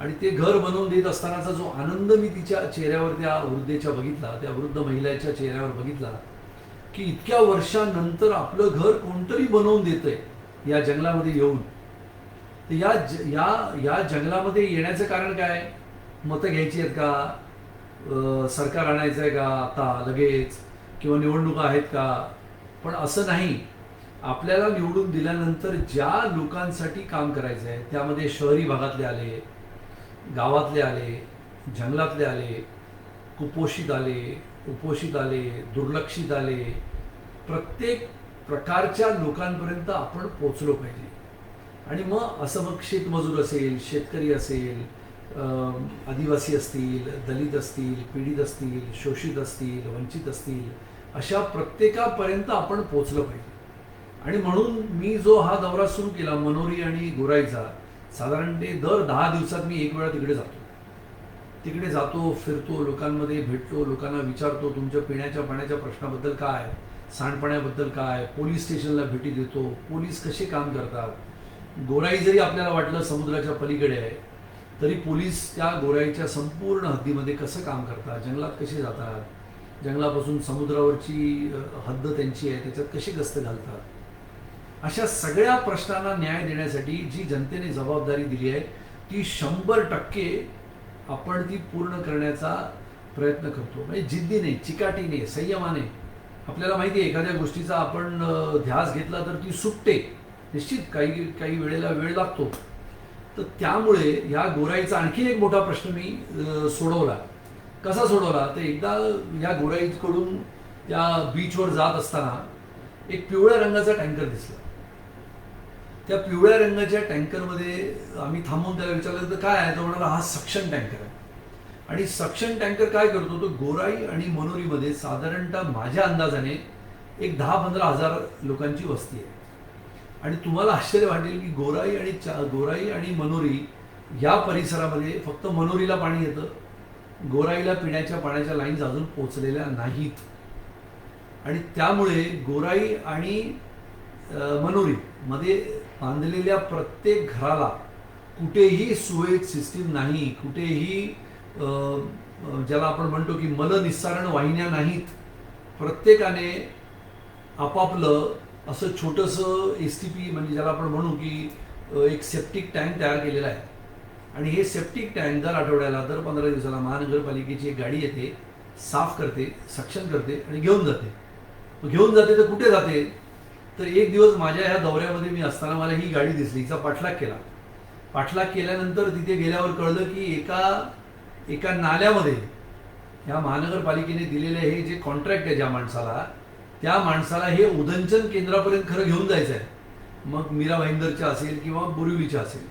आणि ते घर बनवून देत असतानाचा जो आनंद मी तिच्या चेहऱ्यावर त्या वृद्धेच्या बघितला, त्या वृद्ध महिलेच्या चेहऱ्यावर बघितला की इतक्या वर्षांनंतर आपलं घर कोणतरी बनवून देतंय या जंगलामध्ये येऊन. तर या जंगलामध्ये येण्याचं कारण काय? मतं घ्यायची आहेत का? सरकार आणायचं आहे का आता लगेच? किंवा निवडणुका आहेत का? पण असं नाही. आपल्याला निवडून दिल्यानंतर ज्या लोकांसाठी काम करायचं आहे त्यामध्ये शहरी भागातले आले, गावातले आले, जंगलातले आले, कुपोषित आले, उपोषित आले, दुर्लक्षित आले, प्रत्येक प्रकारच्या लोकांपर्यंत आपण पोचलो पाहिजे. आणि मग असं मग शेतमजूर असेल, शेतकरी असेल, आदिवासी असतील, दलित असतील, पीडित असतील, शोषित असतील, वंचित असतील, अशा प्रत्येकापर्यंत आपण पोचलं पाहिजे. आणि म्हणून मी जो हा दौरा सुरू केला मनोरी आणि गोराईचा, साधारण ते दर 10 दिवसात मी एक वेळा तिकडे जातो, फिरतो, लोकांमध्ये भेटतो, लोकांना विचारतो तुमच्या पिण्याच्या पाण्याच्या प्रश्नाबद्दल काय, सांडपाण्याबद्दल काय, पोलीस स्टेशनला भेटी देतो, पोलीस कसे काम करतात. गोराई जरी आपल्याला वाटलं समुद्राच्या पलीकडे आहे तरी पोलीस त्या गोराईच्या संपूर्ण हद्दीमध्ये कसं काम करतात, जंगलात कसे जातात, जंगलापासून समुद्रावरची हद्द त्यांची आहे त्याच्यात कशी गस्त घालतात. अशा सगळ्या प्रश्नांना न्याय देण्यासाठी जी जनतेने जबाबदारी दिली आहे ती 100% आपण ती पूर्ण करण्याचा प्रयत्न करतो. म्हणजे जिद्दीने, चिकाटीने, संयमाने. आपल्याला माहिती आहे एखाद्या गोष्टीचा आपण ध्यास घेतला तर ती सुटते निश्चित, काही वेळेला वेळ लागतो. तर त्यामुळे या गोराईचा आणखी एक मोठा प्रश्न मी सोडवला. कसा सोडवला? तर एकदा या गोराईकडून त्या बीचवर जात असताना एक पिवळ्या रंगाचा टँकर दिसला. त्या पिवळ्या रंगाच्या टँकरमध्ये आम्ही थांबून त्याला विचारलं तर काय आहे? तो म्हणाला हा सक्शन टँकर आहे. आणि सक्शन टँकर काय करतो? तो गोराई आणि मनोरीमध्ये साधारणतः माझ्या अंदाजाने एक 10-15 हजार लोकांची वस्ती आहे. आणि तुम्हाला आश्चर्य वाटेल की गोराई आणि मनोरी या परिसरामध्ये फक्त मनोरीला पाणी येतं, गोराईला पिण्याच्या पाण्याच्या लाईन्स अजून पोचलेल्या नाहीत. आणि त्यामुळे गोराई आणि मनोरी मध्ये बांधलेल्या प्रत्येक घराला कुठेही सुवेज सिस्टीम नाही, कुठेही ज्याला आपण म्हणतो की मलनिस्सारण वाहिन्या नाहीत. प्रत्येकाने आपापलं असं छोटंसं STP म्हणजे ज्याला आपण म्हणू की एक सेप्टिक टँक तयार केलेला आहे. आणि हे सेप्टिक टँक दर आठवड्याला, दर 15 दिवसाला महानगरपालिकेची एक गाडी येते, साफ करते, सक्शन करते आणि घेऊन जाते. तर कुठे जाते? तर एक दिवस माझ्या ह्या दौऱ्यामध्ये मी असताना मला ही गाडी दिसली, हिचा पाठलाग केला. पाठलाग केल्यानंतर तिथे गेल्यावर कळलं की एका नाल्यामध्ये ह्या महानगरपालिकेने दिलेले हे जे कॉन्ट्रॅक्ट आहे ज्या माणसाला, त्या माणसाला हे उदंचन केंद्रापर्यंत खरं घेऊन जायचं आहे, मग मीरा भाईंदरच्या असेल किंवा बोरिवलीच्या असेल.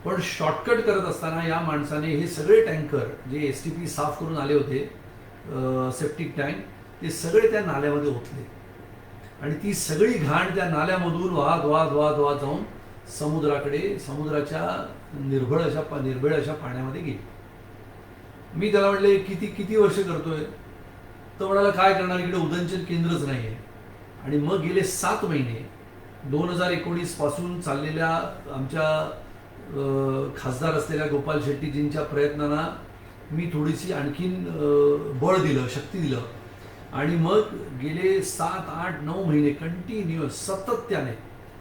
पण शॉर्टकट करत असताना या माणसाने हे सगळे टँकर जे STP साफ करून आले होते, सेप्टिक टँक, ते सगळे त्या नाल्यामध्ये ओतले. आणि ती सगळी घाण त्या नाल्यामधून वाहत जाऊन समुद्राच्या निर्भळ अशा पाण्यामध्ये गेली. मी त्याला म्हटले किती वर्ष करतोय? तर म्हणाला काय करणार, इकडे उदंचन केंद्रच नाही आहे. आणि मग गेले 7 महिने 2019 पासून चाललेल्या आमच्या खासदार असलेल्या गोपाल शेट्टीजींच्या प्रयत्नांना मी थोडीशी आणखीन बळ दिलं, शक्ती दिलं. आणि मग गेले 7, 8, 9 महिने कंटिन्युअस सातत्याने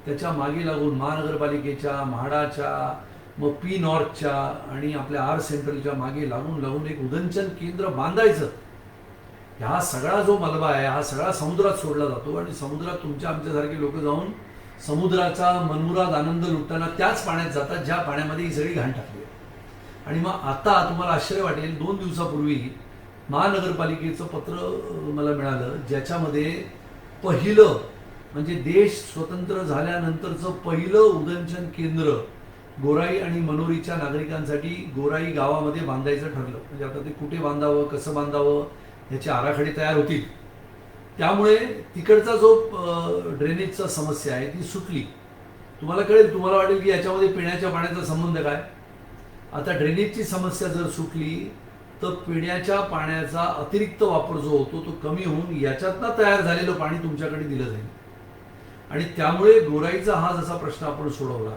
त्याच्या मागे लागून महानगरपालिकेच्या, म्हाडाच्या, मग P नॉर्थच्या आणि आपल्या R सेंट्रलच्या मागे लागून एक उदंचन केंद्र बांधायचं ह्या सगळा जो मलबा आहे हा सगळा समुद्रात सोडला जातो आणि समुद्रात तुमच्या आमच्यासारखे लोक जाऊन समुद्राचा मनमुराद आनंद लुटताना त्याच पाण्यात जातात ज्या पाण्यामध्ये ही सगळी घाण टाकली आहे. आणि मग आता तुम्हाला आश्चर्य वाटेल, 2 दिवसापूर्वी महानगरपालिकेचं पत्र मला मिळालं ज्याच्यामध्ये पहिलं म्हणजे देश स्वतंत्र झाल्यानंतरचं पहिलं उदंचन केंद्र गोराई आणि मनोरीच्या नागरिकांसाठी गोराई गावामध्ये बांधायचं ठरलं. म्हणजे आता ते कुठे बांधावं, कसं बांधावं याचे आराखडे तयार होतील. त्यामुळे तिकडचा जो ड्रेनेजचा समस्या आहे ती सुटली. तुम्हाला कळेल, तुम्हाला वाटेल की याच्यामध्ये पिण्याच्या पाण्याचा संबंध काय. आता ड्रेनेजची समस्या जर सुटली तर पिण्याच्या पाण्याचा अतिरिक्त वापर जो होतो तो कमी होऊन याच्यातनं तयार झालेलं पाणी तुमच्याकडे दिलं जाईल. आणि त्यामुळे गोराईचा हा जसा प्रश्न आपण सोडवला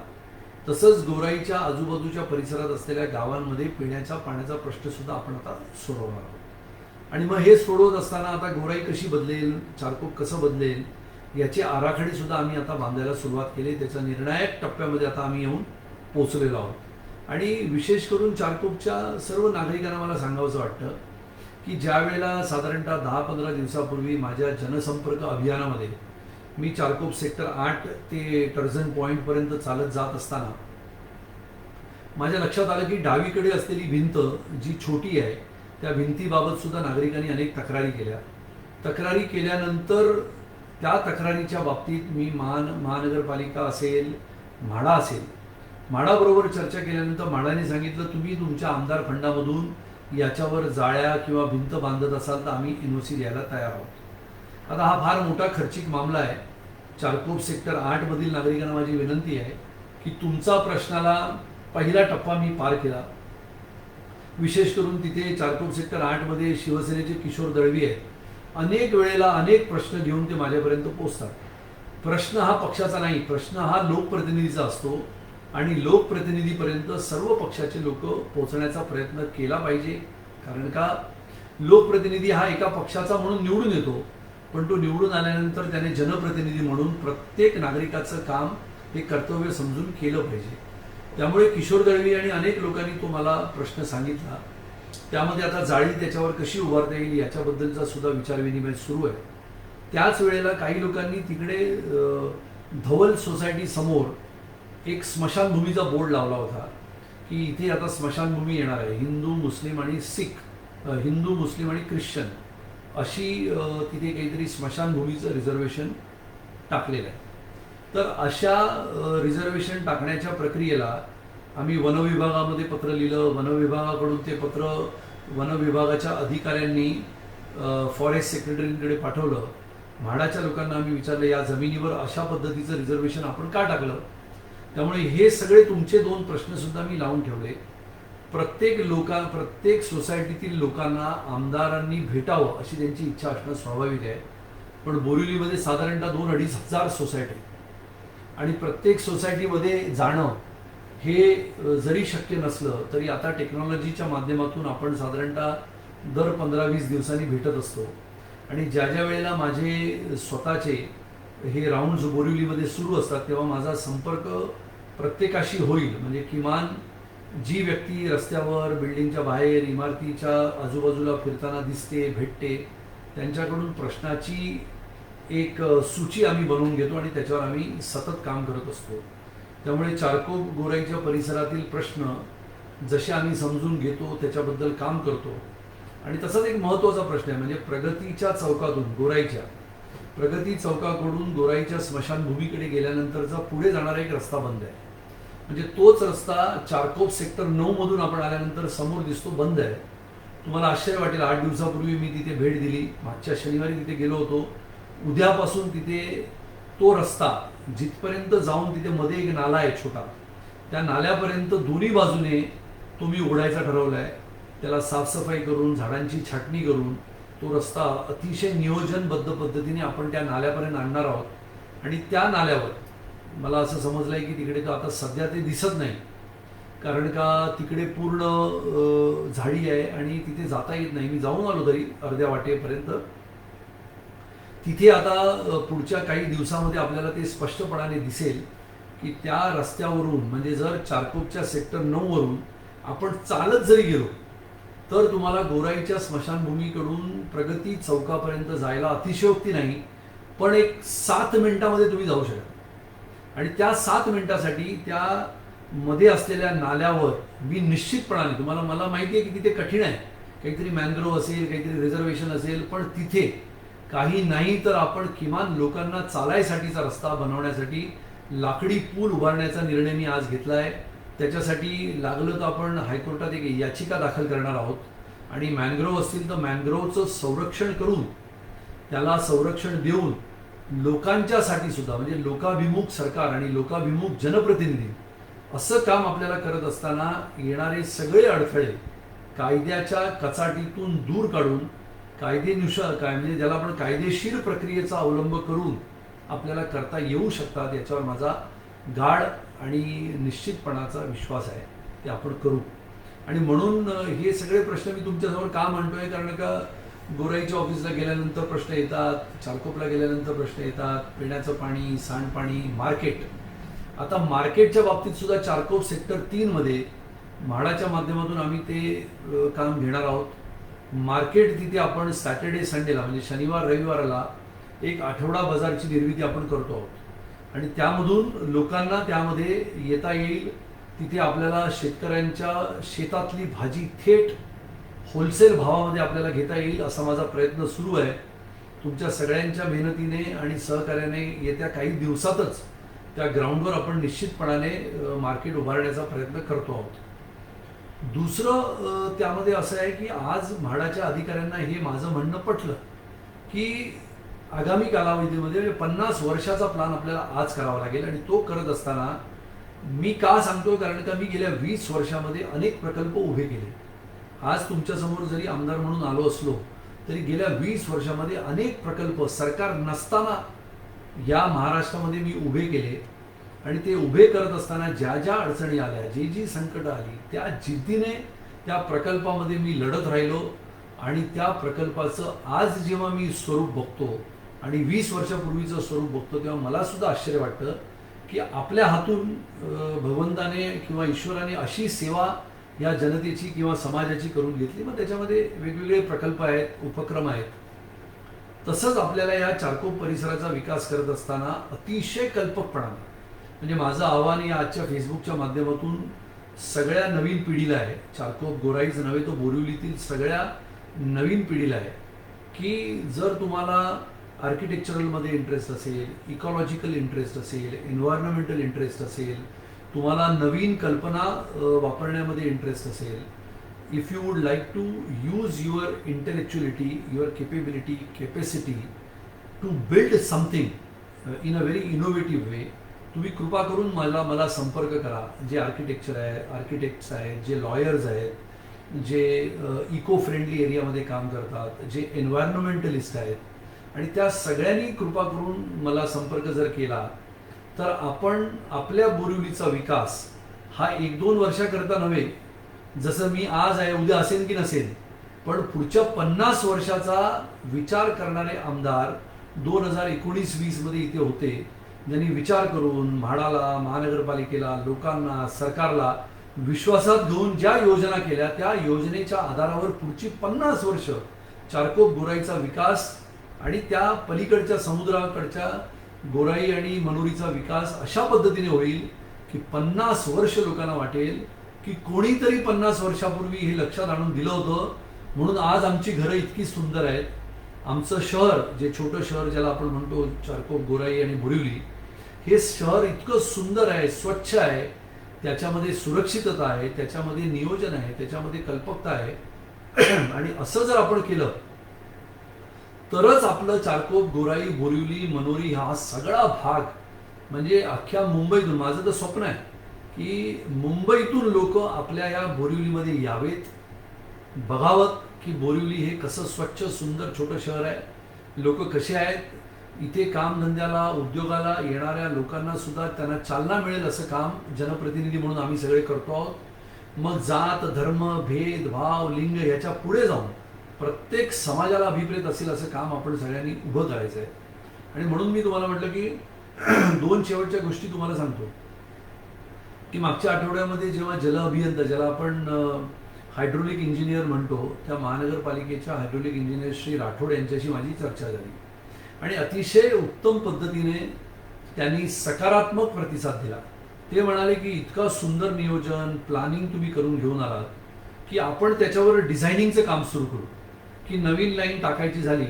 तसंच गोराईच्या आजूबाजूच्या परिसरात असलेल्या गावांमध्ये पिण्याच्या पाण्याचा प्रश्न सुद्धा आपण आता सोडवणार आहोत. आणि मग हे सोडवत असताना आता गोराई कशी बदलेल, चारकोप कसं बदलेल याचे आराखडे सुद्धा आम्ही आता बांधायला सुरुवात केली. त्याच्या निर्णायक टप्प्यामध्ये आता आम्ही येऊन पोहोचलेलो आहोत. आणि विशेष करून चारकोपच्या सर्व नागरिकांना मला सांगावंसं वाटतं की ज्या वेळेला साधारणतः 10-15 दिवसापूर्वी माझ्या जनसंपर्क अभियानामध्ये मी चारकोप सेक्टर 8 ते टर्झन पॉईंटपर्यंत चालत जात असताना माझ्या लक्षात आलं की डावीकडे असलेली भिंत जी छोटी आहे त्या भिंतीबाबत सुद्धा नागरिकांनी अनेक तक्रारी केल्या. तक्रारी केल्यानंतर त्या तक्रारीच्या बाबतीत मी महानगरपालिका असेल, म्हाडा असेल, म्हाडाबरोबर चर्चा केल्यानंतर म्हाडाने सांगितलं तुम्ही तुमच्या आमदार फंडामधून याच्यावर जाळ्या किंवा भिंत बांधत असाल तर आम्ही एनओसी द्यायला तयार आहोत. आता हा फार मोठा खर्चिक मामला आहे. चारकोप सेक्टर 8 मधील नागरिकांना माझी विनंती आहे की तुमचा प्रश्नाला पहिला टप्पा मी पार केला. विशेष करून तिथे चारकोप सेक्टर 8 मध्ये शिवसेनेचे किशोर दळवी आहेत. अनेक वेळेला अनेक प्रश्न घेऊन ते माझ्यापर्यंत पोहोचतात. प्रश्न हा पक्षाचा नाही, प्रश्न हा लोकप्रतिनिधीचा असतो आणि लोकप्रतिनिधीपर्यंत सर्व पक्षाचे लोक पोहोचण्याचा प्रयत्न केला पाहिजे. कारण का लोकप्रतिनिधी हा एका पक्षाचा म्हणून निवडून येतो, पण तो निवडून आल्यानंतर त्याने जनप्रतिनिधी म्हणून प्रत्येक नागरिकाचं काम हे कर्तव्य समजून केलं पाहिजे. त्यामुळे किशोर दळवी आणि अनेक लोकांनी तो मला प्रश्न सांगितला. त्यामध्ये आता जाळी त्याच्यावर कशी उभारता येईल याच्याबद्दलचा सुद्धा विचारविनिमय सुरू आहे. त्याच वेळेला काही लोकांनी तिकडे धवल सोसायटी समोर एक स्मशानभूमीचा बोर्ड लावला होता की इथे आता स्मशानभूमी येणार आहे. हिंदू, मुस्लिम आणि शीख, हिंदू, मुस्लिम आणि ख्रिश्चन अशी तिथे काहीतरी स्मशानभूमीचं रिझर्वेशन टाकलेलं आहे. तर अशा रिझर्वेशन टाकण्याच्या प्रक्रियेला आम्ही वनविभागामध्ये पत्र लिहिलं. वनविभागाकडून ते पत्र वनविभागाच्या अधिकाऱ्यांनी फॉरेस्ट सेक्रेटरींकडे पाठवलं. म्हाडाच्या लोकांना आम्ही विचारलं या जमिनीवर अशा पद्धतीचं रिझर्वेशन आपण का टाकलं. त्यामुळे हे सगळे तुमचे 2 प्रश्न सुद्धा मी लावून ठेवले. प्रत्येक सोसायटीतील लोकांना आमदारांनी भेटावं अशी त्यांची इच्छा असणं स्वाभाविक आहे. पण बोरिवलीमध्ये साधारणतः 2-2.5 हजार सोसायटी आणि प्रत्येक सोसायटीमध्ये जाणं हे जरी शक्य नसलं तरी आता टेक्नॉलॉजीच्या माध्यमातून आपण साधारणतः दर 15-20 दिवसांनी भेटत असतो. आणि ज्या ज्या वेळेला माझे स्वतःचे हे राऊंड्स बोरिवलीमध्ये सुरू असतात तेव्हा माझा संपर्क प्रत्येकाशी होईल. म्हणजे किमान जी व्यक्ती रस्त्यावर, बिल्डिंगच्या बाहेर, इमारतीच्या आजूबाजूला फिरताना दिसते, भेटते, त्यांच्याकडून प्रश्नाची एक सूची आम्ही बनवून घेतो आणि त्याच्यावर आम्ही सतत काम करत असतो. त्यामुळे चारकोप गोराईच्या परिसरातील प्रश्न जसे आम्ही समजून घेतो त्याच्याबद्दल काम करतो. आणि तसाच एक महत्त्वाचा प्रश्न आहे म्हणजे प्रगतीच्या चौकातून गोराईच्या प्रगती चौकाकडून गोराईच्या स्मशानभूमीकडे गेल्यानंतरचा पुढे जाणारा एक रस्ता बंद आहे. म्हणजे तोच रस्ता चारकोप सेक्टर 9 मधून आपण आल्यानंतर समोर दिसतो बंद आहे. तुम्हाला आश्चर्य वाटेल, 8 दिवसापूर्वी मी तिथे भेट दिली. मागच्या शनिवारी तिथे गेलो होतो. उद्यापासून तिथे तो रस्ता जिथपर्यंत जाऊन तिथे मध्ये एक नाला आहे छोटा, त्या नाल्यापर्यंत दोन्ही बाजूने तो मी उघडायचा ठरवला आहे. त्याला साफसफाई करून, झाडांची छाटणी करून तो रस्ता अतिशय नियोजनबद्ध पद्धतीने आपण त्या नाल्यापर्यंत आणणार आहोत. आणि त्या नाल्यावर मला असं समजलं आहे की तिकडे तर आता सध्या ते दिसत नाही, कारण का तिकडे पूर्ण झाडी आहे आणि तिथे जाता येत नाही. मी जाऊन आलो तरी अर्ध्या वाटेपर्यंत. तिथे आता पुढच्या काही दिवसामध्ये आपल्याला ते स्पष्टपणाने दिसेल की त्या रस्त्यावरून म्हणजे जर चारकोपच्या सेक्टर 9 वरून आपण चालत जरी गेलो तर तुम्हाला गोराईच्या स्मशानभूमीकडून प्रगती चौकापर्यंत जायला अतिशयोक्ती नाही, पण एक 7 मिनिटामध्ये तुम्ही जाऊ शकता. आणि त्या 7 मिनिटासाठी त्या मध्ये असलेल्या नाल्यावर मी निश्चितपणाने तुम्हाला, मला माहिती आहे की तिथे कठीण आहे, काहीतरी मॅनग्रोव्ह असेल, काहीतरी रिझर्वेशन असेल, पण तिथे काही नाही तर आपण किमान लोकांना चालायसाठीचा रस्ता बनवण्यासाठी लाकडी पूल उभारण्याचा निर्णय मी आज घेतला आहे. त्याच्यासाठी लागलं तर आपण हायकोर्टात एक याचिका दाखल करणार आहोत. आणि मॅनग्रोव्ह असतील तर मॅनग्रोव्हचं संरक्षण करून, त्याला संरक्षण देऊन लोकांच्यासाठी सुद्धा, म्हणजे लोकाभिमुख सरकार आणि लोकाभिमुख जनप्रतिनिधी असं काम आपल्याला करत असताना येणारे सगळे अडथळे कायद्याच्या कचाटीतून दूर काढून म्हणजे ज्याला आपण कायदेशीर प्रक्रियेचा अवलंब करून आपल्याला करता येऊ शकतात, याच्यावर माझा गाढ आणि निश्चितपणाचा विश्वास आहे. ते आपण करू. आणि म्हणून हे सगळे प्रश्न मी तुमच्यासमोर का मांडतोय, कारण का गोराईच्या ऑफिसला गेल्यानंतर प्रश्न येतात, चारकोपला गेल्यानंतर प्रश्न येतात, पिण्याचं पाणी, सांडपाणी, मार्केट. आता मार्केटच्या बाबतीत सुद्धा चारकोप सेक्टर 3 मध्ये म्हाडाच्या माध्यमातून आम्ही ते काम घेणार आहोत. मार्केट तिथे आपण सॅटर्डे संडेला, म्हणजे शनिवार रविवाराला एक आठवडा बाजारची निर्मिती आपण करतो आहोत. आणि त्यामधून लोकांना त्यामध्ये येता येईल. तिथे आपल्याला शेतकऱ्यांच्या शेतातली भाजी थेट होलसेल भावामध्ये आपल्याला घेता येईल, असा माझा प्रयत्न सुरू आहे. तुमच्या सगळ्यांच्या मेहनतीने आणि सहकार्याने येत्या काही दिवसातच त्या ग्राउंडवर आपण निश्चितपणाने मार्केट उभारण्याचा प्रयत्न करतो आहोत. दुसरं त्यामध्ये असं आहे की आज म्हाडाच्या अधिकाऱ्यांना हे माझं म्हणणं पटलं की आगामी कालावधीमध्ये 50 वर्षाचा प्लॅन आपल्याला आज करावा लागेल. आणि तो करत असताना मी का सांगतो, कारण का मी गेल्या 20 वर्षामध्ये अनेक प्रकल्प उभे केले. आज तुमच्यासमोर जरी आमदार म्हणून आलो असलो तरी गेल्या 20 वर्षामध्ये अनेक प्रकल्प सरकार नसताना या महाराष्ट्रामध्ये मी उभे केले. आणि ते उभे करत असताना ज्या ज्या अडचणी आल्या, जी संकटं आली, त्या जिद्दीने त्या प्रकल्पामध्ये मी लढत राहिलो. आणि त्या प्रकल्पाचं आज जेव्हा मी स्वरूप बघतो आणि 20 वर्षापूर्वीचं स्वरूप बघतो, तेव्हा मला सुद्धा आश्चर्य वाटतं की आपल्या हातून भगवंताने किंवा ईश्वराने अशी सेवा या जनतेची किंवा समाजाची करून घेतली. मग त्याच्यामध्ये वेगवेगळे प्रकल्प आहेत, उपक्रम आहेत. तसंच आपल्याला या चारकोप परिसराचा विकास करत असताना अतिशय कल्पकपणाने, म्हणजे माझं आव्हान या आजच्या फेसबुकच्या माध्यमातून सगळ्या नवीन पिढीला आहे, चारकोप गोराईच नव्हे तर बोरिवलीतील सगळ्या नवीन पिढीला आहे, की जर तुम्हाला आर्किटेक्चरलमध्ये इंटरेस्ट असेल, इकॉलॉजिकल इंटरेस्ट असेल, एन्व्हायरमेंटल इंटरेस्ट असेल, तुम्हाला नवीन कल्पना वापरण्यामध्ये इंटरेस्ट असेल, if you would like to use your intellectuality, your capability, capacity to build something in a very innovative way, तुम्ही कृपा करून मला संपर्क करा. जे आर्किटेक्ट्स आहेत, जे लॉयर्स आहेत, जे इको फ्रेंडली एरियामध्ये काम करतात, जे एन्व्हायरमेंटलिस्ट आहेत, आणि त्या सगळ्यांनी कृपा करून मला संपर्क जर केला तर आपण आपल्या बोरिवलीचा विकास हा 1-2 वर्षाकरता नव्हे, जसं मी आज आहे उद्या असेल की नसेल, पण पुढच्या 50 वर्षाचा विचार करणारे आमदार 2019-20 मध्ये इथे होते, ज्यांनी विचार करून म्हाडाला, महानगरपालिकेला, लोकांना, सरकारला विश्वासात घेऊन ज्या योजना केल्या, त्या योजनेच्या आधारावर पुढची 50 वर्ष चारकोप गोराईचा विकास आणि त्या पलीकडच्या समुद्राकडच्या गोराई आणि मनोरीचा विकास अशा पद्धतीने होईल की 50 वर्ष लोकांना वाटेल की कोणीतरी 50 वर्षापूर्वी हे लक्षात आणून दिलं होतं, म्हणून आज आमची घरं इतकी सुंदर आहेत. आमचं शहर, जे छोटं शहर ज्याला आपण म्हणतो चारकोप गोराई आणि बोरिवली, हे शहर इतकं सुंदर आहे, स्वच्छ आहे, त्याच्यामध्ये सुरक्षितता आहे, त्याच्यामध्ये नियोजन आहे, त्याच्यामध्ये कल्पकता आहे. आणि असं जर आपण केलं तरच आपलं चारकोप गोराई बोरिवली मनोरी हा सगळा भाग, म्हणजे अख्ख्या मुंबईतून, माझं तर स्वप्न आहे की मुंबईतून लोक आपल्या या बोरिवलीमध्ये यावेत, बघावं की बोरिवली हे कसं स्वच्छ सुंदर छोटं शहर आहे, लोक कसे आहेत, इथे कामधंद्याला उद्योगाला येणाऱ्या लोकांना सुद्धा त्यांना चालना मिळेल असं काम जनप्रतिनिधी म्हणून आम्ही सगळे करतो आहोत. मग जात धर्म भेदभाव लिंग याच्या पुढे जाऊन प्रत्येक समाजाला अभिप्रेत असेल असं काम आपण सगळ्यांनी उभं करायचं आहे. आणि म्हणून मी तुम्हाला म्हटलं की 2 शेवटच्या गोष्टी तुम्हाला सांगतो की मागच्या आठवड्यामध्ये जेव्हा जल अभियंता, ज्याला आपण हायड्रोलिक इंजिनियर म्हणतो त्या महानगरपालिकेच्या हायड्रोलिक इंजिनियर श्री राठोड यांच्याशी माझी चर्चा झाली आणि अतिशय उत्तम पद्धतीने त्यांनी सकारात्मक प्रतिसाद दिला. ते म्हणाले की इतका सुंदर नियोजन प्लॅनिंग तुम्ही करून घेऊन आलात की आपण त्याच्यावर डिझायनिंगचं काम सुरू करू, की नवीन लाईन टाकायची झाली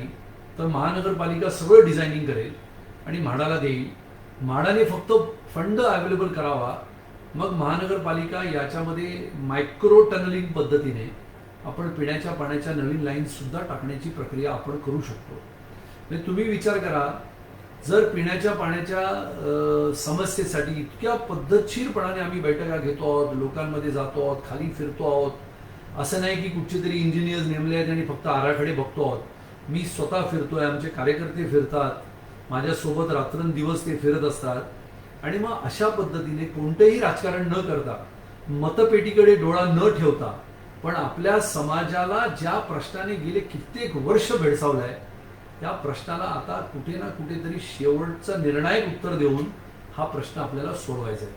तर महानगरपालिका सगळं डिझायनिंग करेल आणि म्हाडाला देईल. म्हाडाने फक्त फंड अवेलेबल करावा, मग महानगरपालिका याच्यामध्ये मायक्रो टनलिंग पद्धतीने आपण पिण्याच्या पाण्याच्या नवीन लाईन्स सुद्धा टाकण्याची प्रक्रिया आपण करू शकतो. म्हणजे तुम्ही विचार करा, जर पिण्याच्या पाण्याच्या समस्येसाठी इतक्या पद्धतशीरपणाने आम्ही बैठका घेतो आहोत, लोकांमध्ये जातो आहोत, खाली फिरतो आहोत, असं नाही की कुठचे तरी इंजिनियर्स नेमले आहेत आणि फक्त आराखडे बघतो आहोत. मी स्वतः फिरतोय, आमचे कार्यकर्ते फिरतात, माझ्यासोबत रात्रंदिवस ते फिरत असतात. आणि मग अशा पद्धतीने कोणतेही राजकारण न करता, मतपेटीकडे डोळा न ठेवता, पण आपल्या समाजाला ज्या प्रश्नाने गेले कित्येक वर्ष भेडसावलाय त्या प्रश्नाला आता कुठे ना कुठेतरी शेवटचं निर्णायक उत्तर देऊन हा प्रश्न आपल्याला सोडवायचा आहे.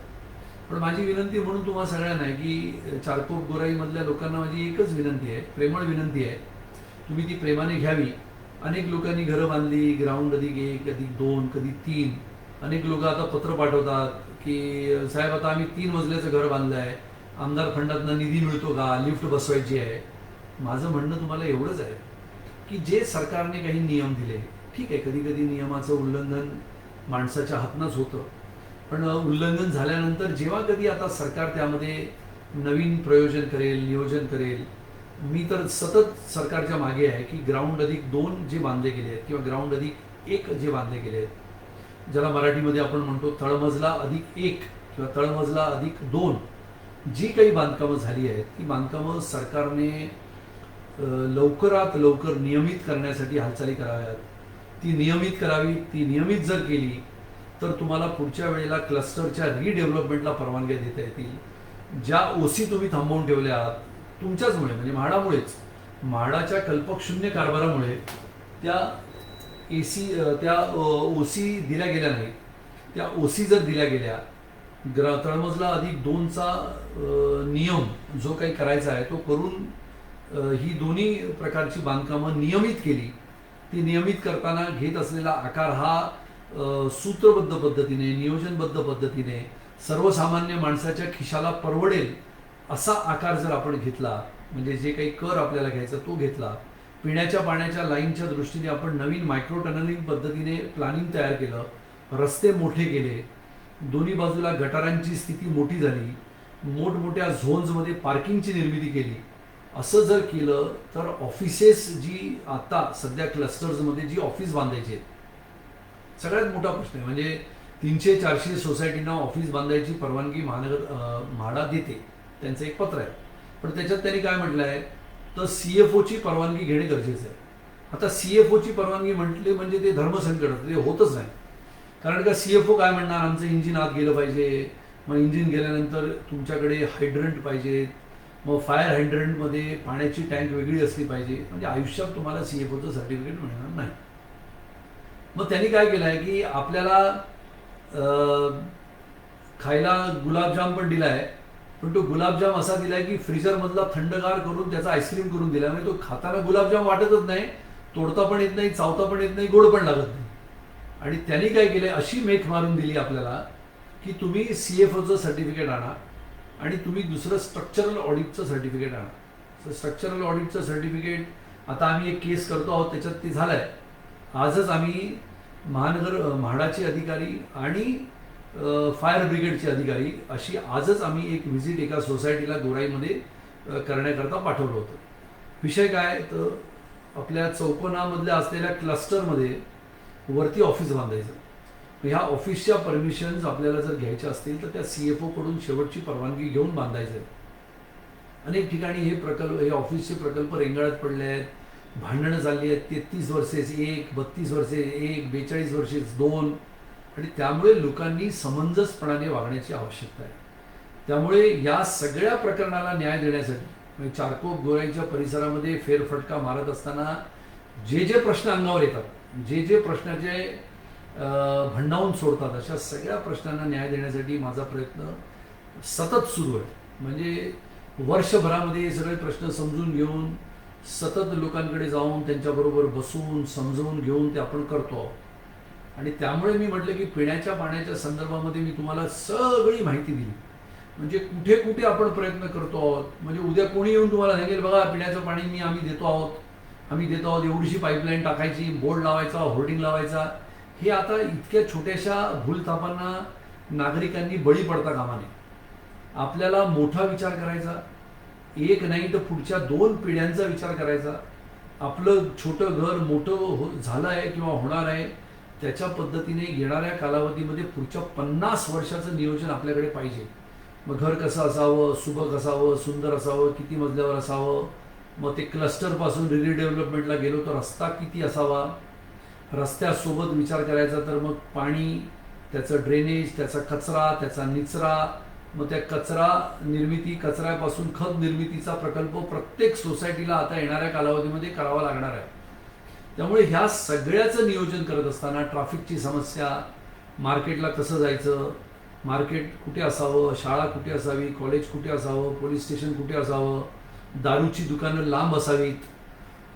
पण माझी विनंती म्हणून तुम्हा सगळ्यांना आहे की चारकोप गोराईमधल्या लोकांना माझी एकच विनंती आहे, प्रेमळ विनंती आहे, तुम्ही ती प्रेमाने घ्यावी. अनेक लोकांनी घरं बांधली, ग्राउंड अधिक 1, अधिक 2, कधी 3. अनेक लोक आता पत्र पाठवतात की साहेब आता आम्ही 3 मजल्याचं घर बांधलं आहे, आमदार फंडातनं निधी मिळतो का, लिफ्ट बसवायची आहे. माझं म्हणणं तुम्हाला एवढंच आहे की जे सरकारने काही नियम दिले, ठीक आहे, कधी कधी नियमाचं उल्लंघन माणसाच्या हातनंच होतं, पण उल्लंघन झाल्यानंतर जेव्हा कधी आता सरकार त्यामध्ये नवीन प्रयोजन करेल, नियोजन करेल, मी तर सतत सरकारच्या मागे आहे की ग्राउंड अधिक 2 जे बांधले गेले आहेत किंवा ग्राउंड अधिक 1 जे बांधले गेले आहेत, ज्याला मराठीमध्ये आपण म्हणतो तळमजला अधिक 1 किंवा तळमजला अधिक 2, जी काही बांधकामं झाली आहेत ती बांधकामं सरकारने लवकरात लवकर नियमित करण्यासाठी हालचाली कराव्यात. ती नियमित करावी. ती नियमित जर केली तर तुम्हाला पुढच्या वेळेला क्लस्टरच्या रिडेव्हलपमेंटला परवानग्या देता येतील. ज्या ओसी तुम्ही थांबवून ठेवल्या आहात तुमच्याचमुळे, म्हणजे म्हाडामुळेच, म्हाडाच्या कल्पकशून्य कारभारामुळे त्या ओसी दिल्या गेल्या नाहीत. त्या ओसी जर दिल्या गेल्या, तळमजला अधिक 2चा नियम जो काही करायचा आहे तो करून ही दोन्ही प्रकारची बांधकामं नियमित केली, ती नियमित करताना घेत असलेला आकार हा सूत्रबद्ध पद्धतीने, नियोजनबद्ध पद्धतीने, सर्वसामान्य माणसाच्या खिशाला परवडेल असा आकार जर आपण घेतला, म्हणजे जे काही कर आपल्याला घ्यायचा तो घेतला, पिण्याच्या पाण्याच्या लाईनच्या दृष्टीने आपण नवीन मायक्रो टनलिंग पद्धतीने प्लॅनिंग तयार केलं, रस्ते मोठे केले, दोन्ही बाजूला गटारांची स्थिती मोठी झाली, मोठमोठ्या झोन्समध्ये पार्किंगची निर्मिती केली, असं जर केलं तर ऑफिसेस जी आता सध्या क्लस्टर्समध्ये जी ऑफिस बांधायची आहेत, सगळ्यात मोठा प्रश्न आहे. म्हणजे 300-400 सोसायटींना ऑफिस बांधायची परवानगी म्हाडा देते, त्यांचं एक पत्र आहे, पण त्याच्यात त्यांनी काय म्हटलं आहे तर CFOची परवानगी घेणे गरजेचं आहे. आता CFOची परवानगी म्हटली म्हणजे ते धर्मसंकट, ते होतच नाही. कारण का CFO काय म्हणणार, आमचं इंजिन आत गेलं पाहिजे, मग इंजिन गेल्यानंतर तुमच्याकडे हायड्रंट पाहिजे, मग फायर हायड्रंटमध्ये पाण्याची टँक वेगळी असली पाहिजे, म्हणजे आयुष्यात तुम्हाला CFOचं सर्टिफिकेट मिळणार नाही. मग त्यांनी काय केलं आहे की आपल्याला खायला गुलाबजाम पण दिला आहे, पण तो गुलाबजाम असा दिलाय की फ्रीजरमधला थंडगार करून त्याचा आईस्क्रीम करून दिला, म्हणजे तो खाताना गुलाबजाम वाटतच नाही, तोडता पण येत नाही, चावता पण येत नाही, गोड पण लागत नाही. आणि त्यांनी काय केलंय, अशी मेख मारून दिली आपल्याला की तुम्ही CFOचं सर्टिफिकेट आणा आणि तुम्ही दुसरं स्ट्रक्चरल ऑडिटचं सर्टिफिकेट आणा. स्ट्रक्चरल ऑडिटचं सर्टिफिकेट आता आम्ही एक केस करतो आहोत, त्याच्यात ते झालंय. आजच आम्ही म्हाडाचे अधिकारी आणि फायर ब्रिगेडचे अधिकारी अशी आजच आम्ही एक व्हिजिट एका सोसायटीला गोराईमध्ये करण्याकरता पाठवलं होतं. विषय काय तर आपल्या चौकोनामधल्या असलेल्या क्लस्टरमध्ये वरती ऑफिस बांधायचं. ह्या ऑफिसच्या परमिशन्स आपल्याला जर घ्यायच्या असतील तर त्या CFO कडून शेवटची परवानगी घेऊन बांधायचं आहे. अनेक ठिकाणी हे ऑफिसचे प्रकल्प रेंगाळत पडले आहेत, भांडणं झाली आहेत. 33 वर्षेस 1, 32 वर्षे 1, 42 वर्षेस 2, आणि त्यामुळे लोकांनी समंजसपणाने वागण्याची आवश्यकता आहे. त्यामुळे या सगळ्या प्रकरणाला न्याय देण्यासाठी चारकोप गोराईच्या परिसरामध्ये फेरफटका मारत असताना जे प्रश्न अंगावर येतात, जे प्रश्नाचे भंडावून सोडतात, अशा सगळ्या प्रश्नांना न्याय देण्यासाठी माझा प्रयत्न सतत सुरू आहे. म्हणजे वर्षभरामध्ये हे सगळे प्रश्न समजून घेऊन सतत लोकांकडे जाऊन त्यांच्याबरोबर बसून समजवून घेऊन ते आपण करतो आहोत. आणि त्यामुळे मी म्हटलं की पिण्याच्या पाण्याच्या संदर्भामध्ये मी तुम्हाला सगळी माहिती दिली. म्हणजे कुठे कुठे आपण प्रयत्न करतो आहोत. म्हणजे उद्या कोणी येऊन तुम्हाला सांगेल बघा पिण्याचं पाणी आम्ही देतो आहोत, एवढीशी पाईपलाईन टाकायची, बोर्ड लावायचा, होर्डिंग लावायचा, हे आता इतक्या छोट्याशा भूलथापांना नागरिकांनी बळी पडता कामा नये. आपल्याला मोठा विचार करायचा, एक नाही तर पुढच्या 2 पिढ्यांचा विचार करायचा. आपलं छोटं घर मोठं झालं आहे किंवा होणार आहे त्याच्या पद्धतीने येणाऱ्या कालावधीमध्ये पुढच्या 50 वर्षाचं नियोजन आपल्याकडे पाहिजे. मग घर कसं असावं, सुबक असावं, सुंदर असावं, किती मजल्यावर असावं, मग ते क्लस्टरपासून रिडेव्हलपमेंटला गेलो तर रस्ता किती असावा, रस्त्यासोबत विचार करायचा तर मग पाणी, त्याचं ड्रेनेज, त्याचा कचरा, त्याचा निचरा, मग त्या कचऱ्यापासून खत निर्मितीचा प्रकल्प प्रत्येक सोसायटीला आता येणाऱ्या कालावधीमध्ये करावा लागणार आहे. त्यामुळे ह्या सगळ्याचं नियोजन करत असताना ट्रॅफिकची समस्या, मार्केटला कसं जायचं, मार्केट कुठे असावं, शाळा कुठे असावी, कॉलेज कुठे असावं, पोलीस स्टेशन कुठे असावं, दारूची दुकानं लांब असावीत,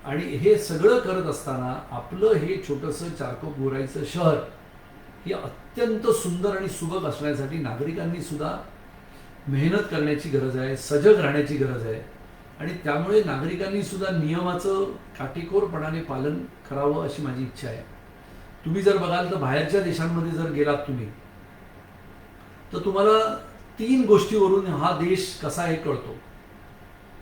आणि हे सगळं करत असताना आपलं हे छोटंसं चारकोप गोराईचं शहर हे अत्यंत सुंदर आणि सुबक असण्यासाठी नागरिकांनी सुद्धा मेहनत करण्याची गरज आहे, सजग राहण्याची गरज आहे. आणि त्यामुळे नागरिकांनी सुद्धा नियमाचं काटेकोरपणाने पालन करावं अशी माझी इच्छा आहे. तुम्ही जर बघाल तर बाहेरच्या देशांमध्ये जर गेलात तुम्ही तर तुम्हाला 3 गोष्टीवरून हा देश कसा आहे कळतो.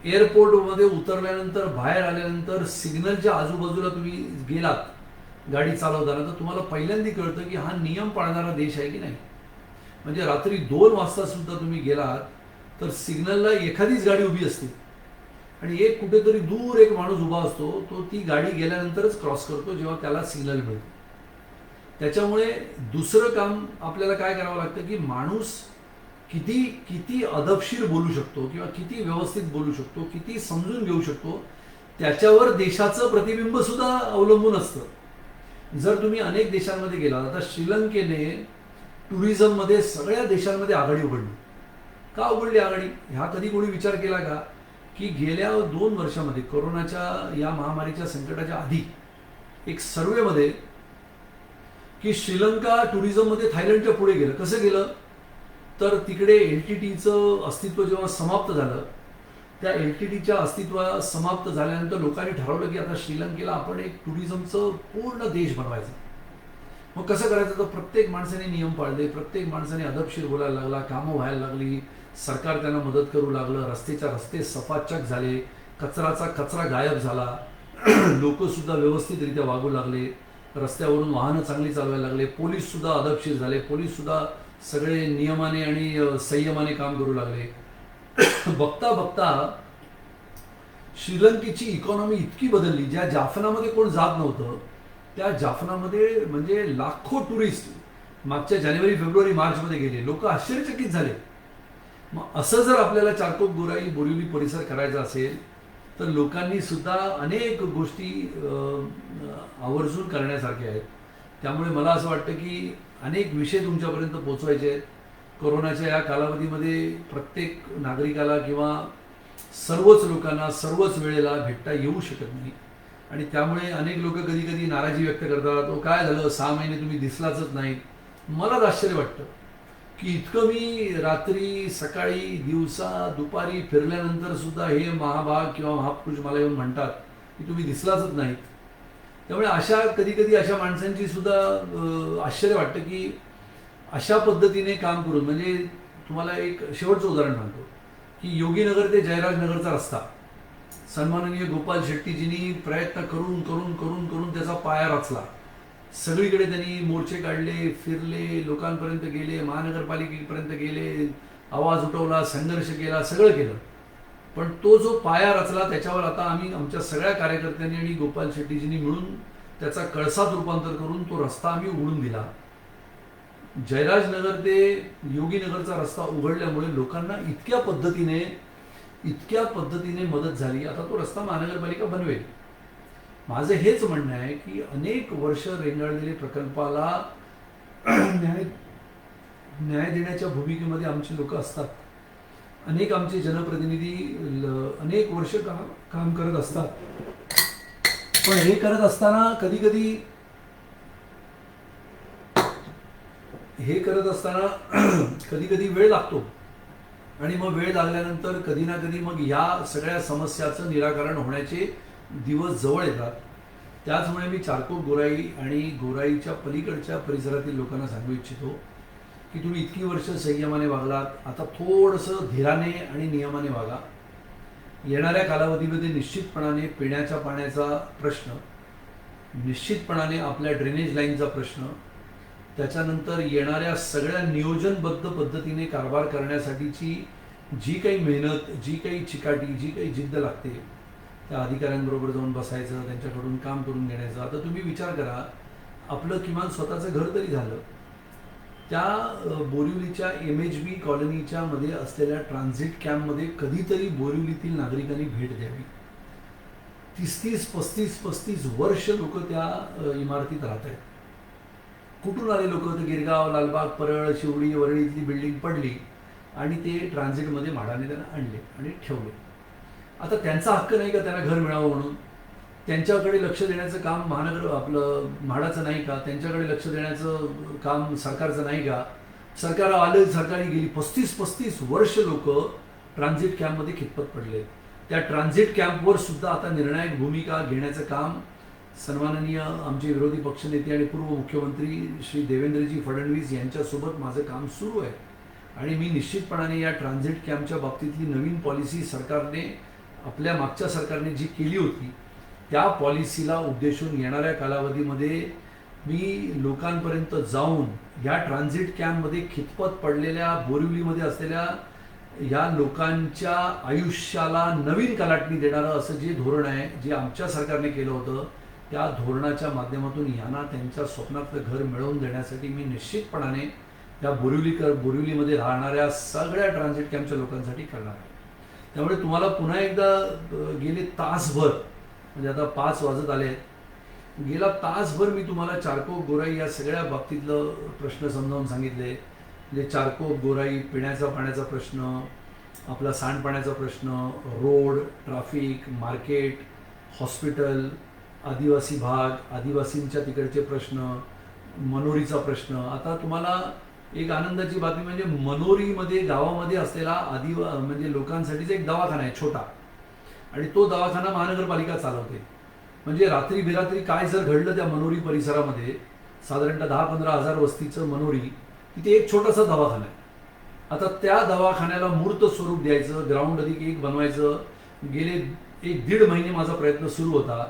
एअरपोर्टमध्ये उतरल्यानंतर, बाहेर आल्यानंतर, सिग्नलच्या आजूबाजूला तुम्ही गेलात गाडी चालवताना तर तुम्हाला पहिल्यांदा कळतं की हा नियम पाळणारा देश आहे की नाही. म्हणजे रात्री 2 वाजता सुद्धा तुम्ही गेलात तर सिग्नलला एखादीच गाडी उभी असते आणि एक कुठेतरी दूर एक माणूस उभा असतो, तो ती गाडी गेल्यानंतरच क्रॉस करतो जेव्हा त्याला सिग्नल मिळतो. त्याच्यामुळे दुसरं काम आपल्याला काय करावं लागतं की माणूस किती अदबशीर बोलू शकतो किंवा किती व्यवस्थित बोलू शकतो, किती समजून घेऊ शकतो, त्याच्यावर देशाचं प्रतिबिंब सुद्धा अवलंबून असतं. जर तुम्ही अनेक देशांमध्ये गेलात, आता श्रीलंकेने टुरिझममध्ये सगळ्या देशांमध्ये आघाडी उघडली. का उघडली आघाडी? ह्या कधी कोणी विचार केला का की गेल्या 2 वर्षामध्ये कोरोनाच्या या महामारीच्या संकटाच्या आधी एक सर्वेमध्ये की श्रीलंका टुरिझममध्ये थायलंडच्या पुढे गेलं. कसं गेलं तर तिकडे LTTचं अस्तित्व जेव्हा समाप्त झालं, त्या LTTच्या अस्तित्व समाप्त झाल्यानंतर लोकांनी ठरवलं की आता श्रीलंकेला आपण एक टुरिझमचं पूर्ण देश बनवायचं. मग कसं करायचं तर प्रत्येक माणसाने नियम पाळले, प्रत्येक माणसाने अदबशीर बोलायला लागला, कामं व्हायला लागली, सरकार त्यांना मदत करू लागलं, रस्ते सफाचक झाले, कचरा गायब झाला, लोक सुद्धा व्यवस्थितरित्या वागू लागले, रस्त्यावरून वाहनं चांगली चालवायला लागले, पोलीस सुद्धा अदबशीर झाले, पोलीस सुद्धा सगळे नियमाने आणि संयमाने काम करू लागले. बघता बघता श्रीलंकेची इकॉनॉमी इतकी बदलली, ज्या जाफनामध्ये कोण जात नव्हतं त्या जाफनामध्ये म्हणजे लाखो टुरिस्ट मागच्या जानेवारी, फेब्रुवारी, मार्चमध्ये गेले. लोक आश्चर्यचकित झाले. मग असं जर आपल्याला चारकोप गोराई, बोरिवली परिसर करायचा असेल तर लोकांनी सुद्धा अनेक गोष्टी आवर्जून करण्यासारख्या आहेत. त्यामुळे मला असं वाटतं की अनेक विषय तुमच्यापर्यंत पोचवायचे आहेत. कोरोनाच्या या कालावधीमध्ये प्रत्येक नागरिकाला किंवा सर्वच लोकांना सर्वच वेळेला भेटता येऊ शकत नाही आणि त्यामुळे अनेक लोक कधी कधी नाराजी व्यक्त करतात, तो काय झालं 6 महिने तुम्ही दिसलाच नाही. मलाच आश्चर्य वाटतं की इतकं मी रात्री, सकाळी, दिवसा, दुपारी फिरल्यानंतर सुद्धा हे महाभाग किंवा महापुरुष मला येऊन म्हणतात की तुम्ही दिसलाच नाहीत. त्यामुळे कधी कधी अशा माणसांची सुद्धा आश्चर्य वाटतं की अशा पद्धतीने काम करून, म्हणजे तुम्हाला एक शेवटचं उदाहरण सांगतो की योगीनगर ते जयराजनगरचा रस्ता सन्माननीय गोपाल शेट्टीजींनी प्रयत्न करून करून करून करून त्याचा पाया रचला. सगळीकडे त्यांनी मोर्चे काढले, फिरले, लोकांपर्यंत गेले, महानगरपालिकेपर्यंत गेले, आवाज उठवला, संघर्ष केला, सगळं केलं. पण तो जो पाया रचला त्याच्यावर आता आम्ही आमच्या सगळ्या कार्यकर्त्यांनी आणि गोपाल शेट्टीजींनी मिळून त्याचा कळसात रूपांतर करून तो रस्ता आम्ही उघडून दिला. जयराजनगर ते योगीनगरचा रस्ता उघडल्यामुळे लोकांना इतक्या पद्धतीने मदत झाली. आता तो रस्ता महानगरपालिका बनवेल. माझं हेच म्हणणं आहे की अनेक वर्ष रेंगाळलेल्या प्रकल्पाला न्याय देण्याच्या भूमिकेमध्ये आमची लोक असतात अनेक आमचे जनप्रतिनिधी अनेक वर्ष काम करत असतात, पण हे करत असताना कधी कधी वेळ लागतो आणि मग वेळ लागल्यानंतर कधी ना कधी मग या सगळ्या समस्याचं निराकरण होण्याचे दिवस जवळ येतात. त्याचमुळे मी चारकोप गोराई आणि गोराईच्या पलीकडच्या परिसरातील लोकांना सांगू इच्छितो की तुम्ही इतकी वर्ष संयमाने वागलात, आता थोडंसं धीराने आणि नियमाने वागा. येणाऱ्या कालावधीमध्ये निश्चितपणाने पिण्याच्या पाण्याचा प्रश्न, निश्चितपणाने आपल्या ड्रेनेज लाईनचा प्रश्न, त्याच्यानंतर येणाऱ्या सगळ्या नियोजनबद्ध पद्धतीने कारभार करण्यासाठीची जी काही मेहनत, जी काही चिकाटी, जी काही जिद्द लागते, त्या अधिकाऱ्यांबरोबर जाऊन बसायचं, त्यांच्याकडून काम करून घेण्याचं. आता तुम्ही विचार करा, आपलं किमान स्वतःचं घर तरी झालं, त्या बोरिवलीच्या MHB कॉलनीच्या मध्ये असलेल्या ट्रान्झिट कॅम्पमध्ये कधीतरी बोरिवलीतील नागरिकांनी भेट द्यावी. 30-35 वर्ष लोक त्या इमारतीत राहत आहेत. कुठून आले लोक? तर गिरगाव, लालबाग, परळ, शिवडी, वरळी इथली बिल्डिंग पडली आणि ते ट्रान्झिटमध्ये म्हाडाने त्यांना आणले आणि ठेवले. आता त्यांचा हक्क नाही का त्यांना घर मिळावं म्हणून? त्यांच्याकडे लक्ष देण्याचं काम आपलं म्हाडाचं नाही का? त्यांच्याकडे लक्ष देण्याचं काम सरकारचं नाही का? सरकार आलं, सरकारी गेली. 35 वर्ष लोक ट्रान्झिट कॅम्पमध्ये खितपत पडले. त्या ट्रान्झिट कॅम्पवर सुद्धा आता निर्णायक भूमिका घेण्याचं काम सन्माननीय आमचे विरोधी पक्षनेते आणि पूर्व मुख्यमंत्री श्री देवेंद्रजी फडणवीस यांच्यासोबत माझं काम सुरू आहे. आणि मी निश्चितपणाने या ट्रान्झिट कॅम्पच्या बाबतीतली नवीन पॉलिसी सरकारने, आपल्या मागच्या सरकारने जी केली होती, त्या पॉलिसीला उद्देशून येणाऱ्या कालावधीमध्ये मी लोकांपर्यंत जाऊन या ट्रान्झिट कॅम्पमध्ये खितपत पडलेल्या बोरिवलीमध्ये असलेल्या या लोकांच्या आयुष्याला नवीन कलाटणी देणारं असं जे धोरण आहे, जे आमच्या सरकारने केलं होतं, त्या धोरणाच्या माध्यमातून यांना त्यांच्या स्वप्नातलं घर मिळवून देण्यासाठी मी निश्चितपणाने या बोरिवलीमध्ये राहणाऱ्या सगळ्या ट्रान्झिट कॅम्पच्या लोकांसाठी करणार आहे. त्यामुळे तुम्हाला पुन्हा एकदा गेले तासभर, म्हणजे आता 5 वाजत आले आहेत, गेला तासभर मी तुम्हाला चारकोप गोराई या सगळ्या बाबतीतलं प्रश्न समजावून सांगितले. म्हणजे चारकोप गोराई, पिण्याचा पाण्याचा प्रश्न, आपला सांडपाण्याचा प्रश्न, रोड, ट्रॅफिक, मार्केट, हॉस्पिटल, आदिवासी भाग, आदिवासींच्या तिकडचे प्रश्न, मनोरीचा प्रश्न. आता तुम्हाला एक आनंदाची बातमी म्हणजे मनोरीमध्ये गावामध्ये असलेला म्हणजे लोकांसाठीचा एक दवाखाना आहे छोटा, आणि तो दवाखाना महानगरपालिका चालवते. म्हणजे रात्री बेरात्री काय जर घडलं त्या मनोरी परिसरामध्ये, साधारणतः 10-15 हजार वस्तीचं मनोरी, तिथे एक छोटासा दवाखाना आहे. आता त्या दवाखान्याला मूर्त स्वरूप द्यायचं, ग्राउंड अधिक 1 बनवायचं. गेले 1-1.5 महिने माझा प्रयत्न सुरू होता.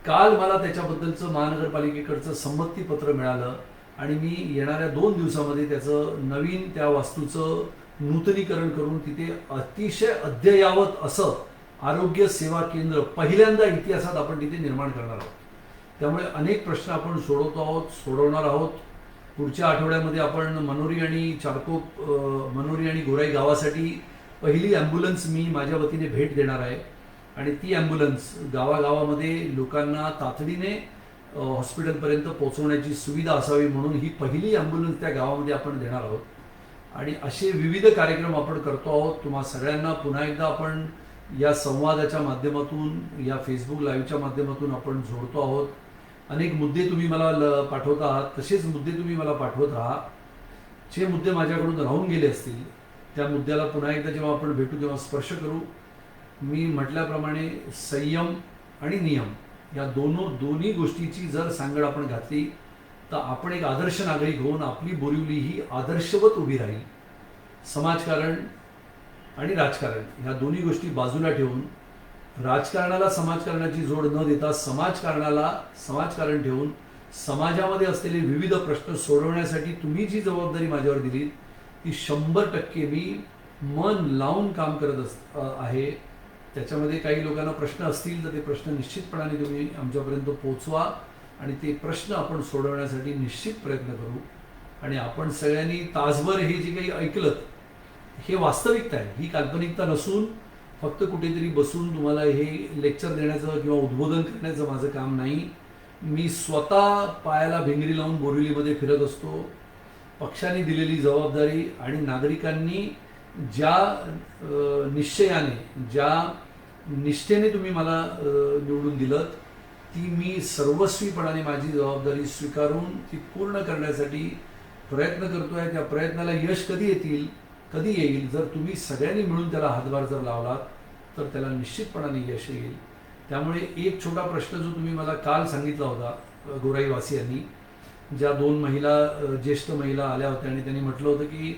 काल मला त्याच्याबद्दलचं महानगरपालिकेकडचं संमतीपत्र मिळालं आणि मी येणाऱ्या 2 दिवसामध्ये त्याचं नवीन, त्या वास्तूचं नूतनीकरण करून तिथे अतिशय अद्ययावत असं आरोग्य सेवा केंद्र पहिल्यांदा इतिहासात आपण तिथे निर्माण करणार आहोत. त्यामुळे अनेक प्रश्न आपण सोडवणार आहोत. पुढच्या आठवड्यामध्ये आपण मनोरी आणि गोराई गावासाठी पहिली ॲम्ब्युलन्स मी माझ्या वतीने भेट देणार आहे. आणि ती ॲम्ब्युलन्स गावागावामध्ये लोकांना तातडीने हॉस्पिटलपर्यंत पोहोचवण्याची सुविधा असावी म्हणून ही पहिली ॲम्ब्युलन्स त्या गावामध्ये आपण देणार आहोत. आणि असे विविध कार्यक्रम आपण करतो आहोत. तुम्हा सगळ्यांना पुन्हा एकदा आपण या संवादाच्या माध्यमातून, या फेसबुक लाईव्हच्या माध्यमातून आपण जोडतो आहोत. अनेक मुद्दे तुम्ही मला पाठवत आहात, तसेच मुद्दे तुम्ही मला पाठवत राहा. जे मुद्दे माझ्याकडून राहून गेले असतील त्या मुद्द्याला पुन्हा एकदा जेव्हा आपण भेटू तेव्हा स्पर्श करू. मी म्हटल्याप्रमाणे संयम आणि नियम या दोन्ही गोष्टीची जर सांगड आपण घातली तर आपण एक आदर्श नागरिक होऊन आपली बोरिवली ही आदर्शवत उभी राहील. समाजकारण आणि राजकारण ह्या दोन्ही गोष्टी बाजूला ठेवून, राजकारणाला समाजकारणाची जोड न देता समाजकारणाला समाजकारण ठेवून, समाजामध्ये असलेले विविध प्रश्न सोडवण्यासाठी तुम्ही जी जबाबदारी माझ्यावर दिली ती 100% मी मन लावून काम करत आहे. त्याच्यामध्ये काही लोकांना प्रश्न असतील तर ते प्रश्न निश्चितपणाने तुम्ही आमच्यापर्यंत पोहोचवा आणि ते प्रश्न आपण सोडवण्यासाठी निश्चित प्रयत्न करू. आणि आपण सगळ्यांनी तासभर हे जे काही ऐकलं हे वास्तविकता आहे, ही काल्पनिकता नसून फक्त कुठेतरी बसून तुम्हाला हे लेक्चर देण्याचं किंवा उद्बोधन करण्याचं माझं काम नाही. मी स्वतः पायाला भिंगरी लावून बोरिवलीमध्ये फिरत असतो. पक्षाने दिलेली जबाबदारी आणि नागरिकांनी ज्या निश्चयाने, ज्या निष्ठेने तुम्ही मला निवडून दिलं, ती मी सर्वस्वीपणाने माझी जबाबदारी स्वीकारून ती पूर्ण करण्यासाठी प्रयत्न करतोय. त्या प्रयत्नाला यश कधी येईल, जर तुम्ही सगळ्यांनी मिळून त्याला हातभार जर लावलात तर त्याला निश्चितपणाने यश येईल. त्यामुळे एक छोटा प्रश्न जो तुम्ही मला काल सांगितला होता गोराईवासियांनी, ज्या 2 महिला, ज्येष्ठ महिला आल्या होत्या आणि त्यांनी म्हटलं होतं की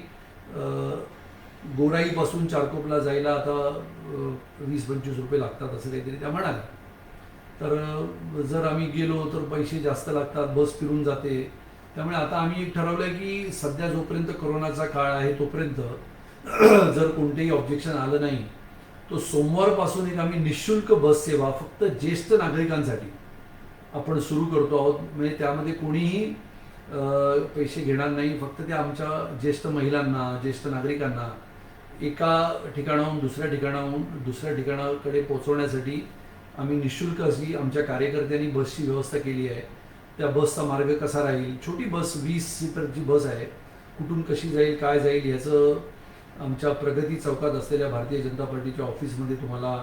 गोराईपासून चारकोपला जायला आता 20-25 रुपये लागतात असं काहीतरी त्या म्हणाल्या. तर जर आम्ही गेलो तर पैसे जास्त लागतात, बस फिरून जाते. त्यामुळे आता आम्ही एक ठरवलंय की सध्या जोपर्यंत कोरोनाचा काळ आहे तोपर्यंत जर कोणतेही ऑब्जेक्शन आलं नाही, तो सोमवारपासून एक आम्ही निःशुल्क बस सेवा फक्त ज्येष्ठ नागरिकांसाठी आपण सुरू करतो आहोत. म्हणजे त्यामध्ये कोणीही पैसे घेणार नाही. फक्त त्या आमच्या ज्येष्ठ महिलांना, ज्येष्ठ नागरिकांना एका ठिकाणाहून दुसऱ्या ठिकाणाकडे पोहोचवण्यासाठी आम्ही निःशुल्क अशी आमच्या कार्यकर्त्यांनी बसची व्यवस्था केली आहे. त्या बसचा मार्ग कसा राहील, छोटी बस 20 सीटरची बस आहे, कुठून कशी जाईल, काय जाईल याचं आमच्या प्रगती चौकात असलेल्या भारतीय जनता पार्टीच्या ऑफिसमध्ये तुम्हाला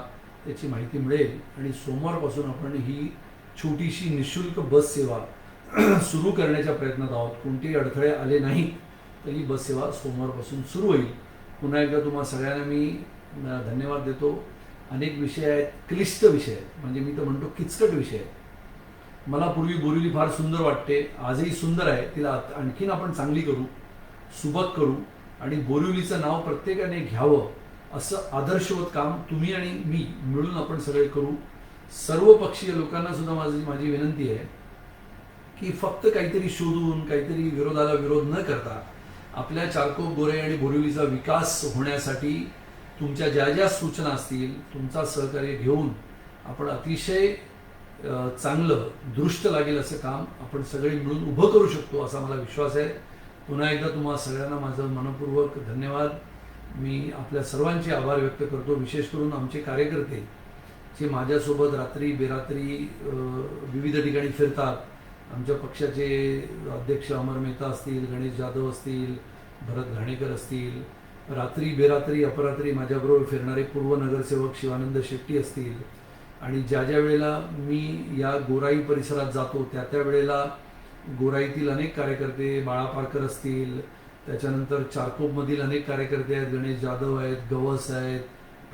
त्याची माहिती मिळेल. आणि सोमवारपासून आपण ही छोटीशी निःशुल्क बस सेवा सुरू करण्याच्या प्रयत्नात आहोत. कोणतेही अडथळे आले नाही तर ही बस सेवा सोमवारपासून सुरू होईल. पुन्हा एकदा तुम्हा सगळ्यांना मी धन्यवाद देतो. अनेक विषय आहेत, क्लिष्ट विषय आहेत, म्हणजे मी तर म्हणतो किचकट विषय आहेत. मला पूर्वी बोरिवली फार सुंदर वाटते, आजही सुंदर आहे. तिला आणखीन आपण चांगली करू, सुबक करू आणि बोरिवलीचं नाव प्रत्येकाने घ्यावं असं आदर्शवत काम तुम्ही आणि मी मिळून आपण सगळे करू. सर्व पक्षीय लोकांना सुद्धा माझी विनंती आहे की फक्त काहीतरी शोधून, काहीतरी विरोधाला विरोध न करता आपल्या चारकोप, गोराई आणि बोरिवलीचा विकास होण्यासाठी तुमच्या ज्या ज्या सूचना असतील, तुमचा सहकार्य घेऊन आपण अतिशय चांगलं, दृष्ट लागेल असं काम आपण सगळे मिळून उभं करू शकतो असा मला विश्वास आहे. पुन्हा एकदा तुम्हा सगळ्यांना माझं मनपूर्वक धन्यवाद. मी आपल्या सर्वांचे आभार व्यक्त करतो. विशेष करून आमचे कार्यकर्ते जे माझ्यासोबत रात्री बेरात्री विविध ठिकाणी फिरतात. आमच्या पक्षाचे अध्यक्ष अमर मेहता असतील, गणेश जाधव असतील, भरत घाणेकर असतील, रात्री बेरात्री अपरात्री माझ्याबरोबर फिरणारे पूर्व नगरसेवक शिवानंद शेट्टी असतील. आणि ज्या ज्या वेळेला मी या गोराई परिसरात जातो त्या वेळेला गोराईतील अनेक कार्यकर्ते, बाळा पारकर असतील, त्याच्यानंतर चारकोपमधील अनेक कार्यकर्ते आहेत, गणेश जाधव आहेत, गवस आहेत,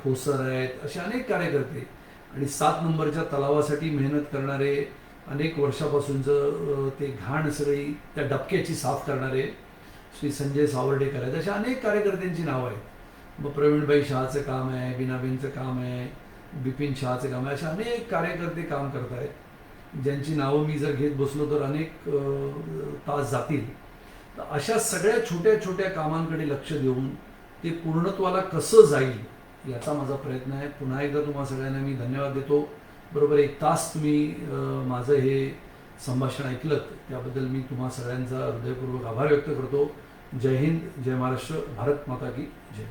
ठोसर आहेत, असे अनेक कार्यकर्ते आणि 7 नंबरच्या तलावासाठी मेहनत करणारे, अनेक वर्षापासूनचं ते घाण सगळी त्या डबक्याची साफ करणारे श्री संजय सावर्डेकर आहेत. अशा अनेक कार्यकर्त्यांची नावं आहेत. मग प्रवीणभाई शहाचं काम आहे, बीनाबेनचं काम आहे, बिपिन शहाचं काम आहे. अशा अनेक कार्यकर्ते काम करत आहेत, ज्यांची नावं मी जर घेत बसलो तर अनेक तास जातील. तर अशा सगळ्या छोट्या छोट्या कामांकडे लक्ष देऊन ते पूर्णत्वाला कसं जाईल याचा माझा प्रयत्न आहे. पुन्हा एकदा तुम्हा सगळ्यांना मी धन्यवाद देतो. बरोबर 1 तास तुम्ही माझं हे संभाषण ऐकलं त्याबद्दल मी तुम्हा सगळ्यांचा हृदयपूर्वक आभार व्यक्त करतो. जय हिंद, जय महाराष्ट्र, भारत माता की जय.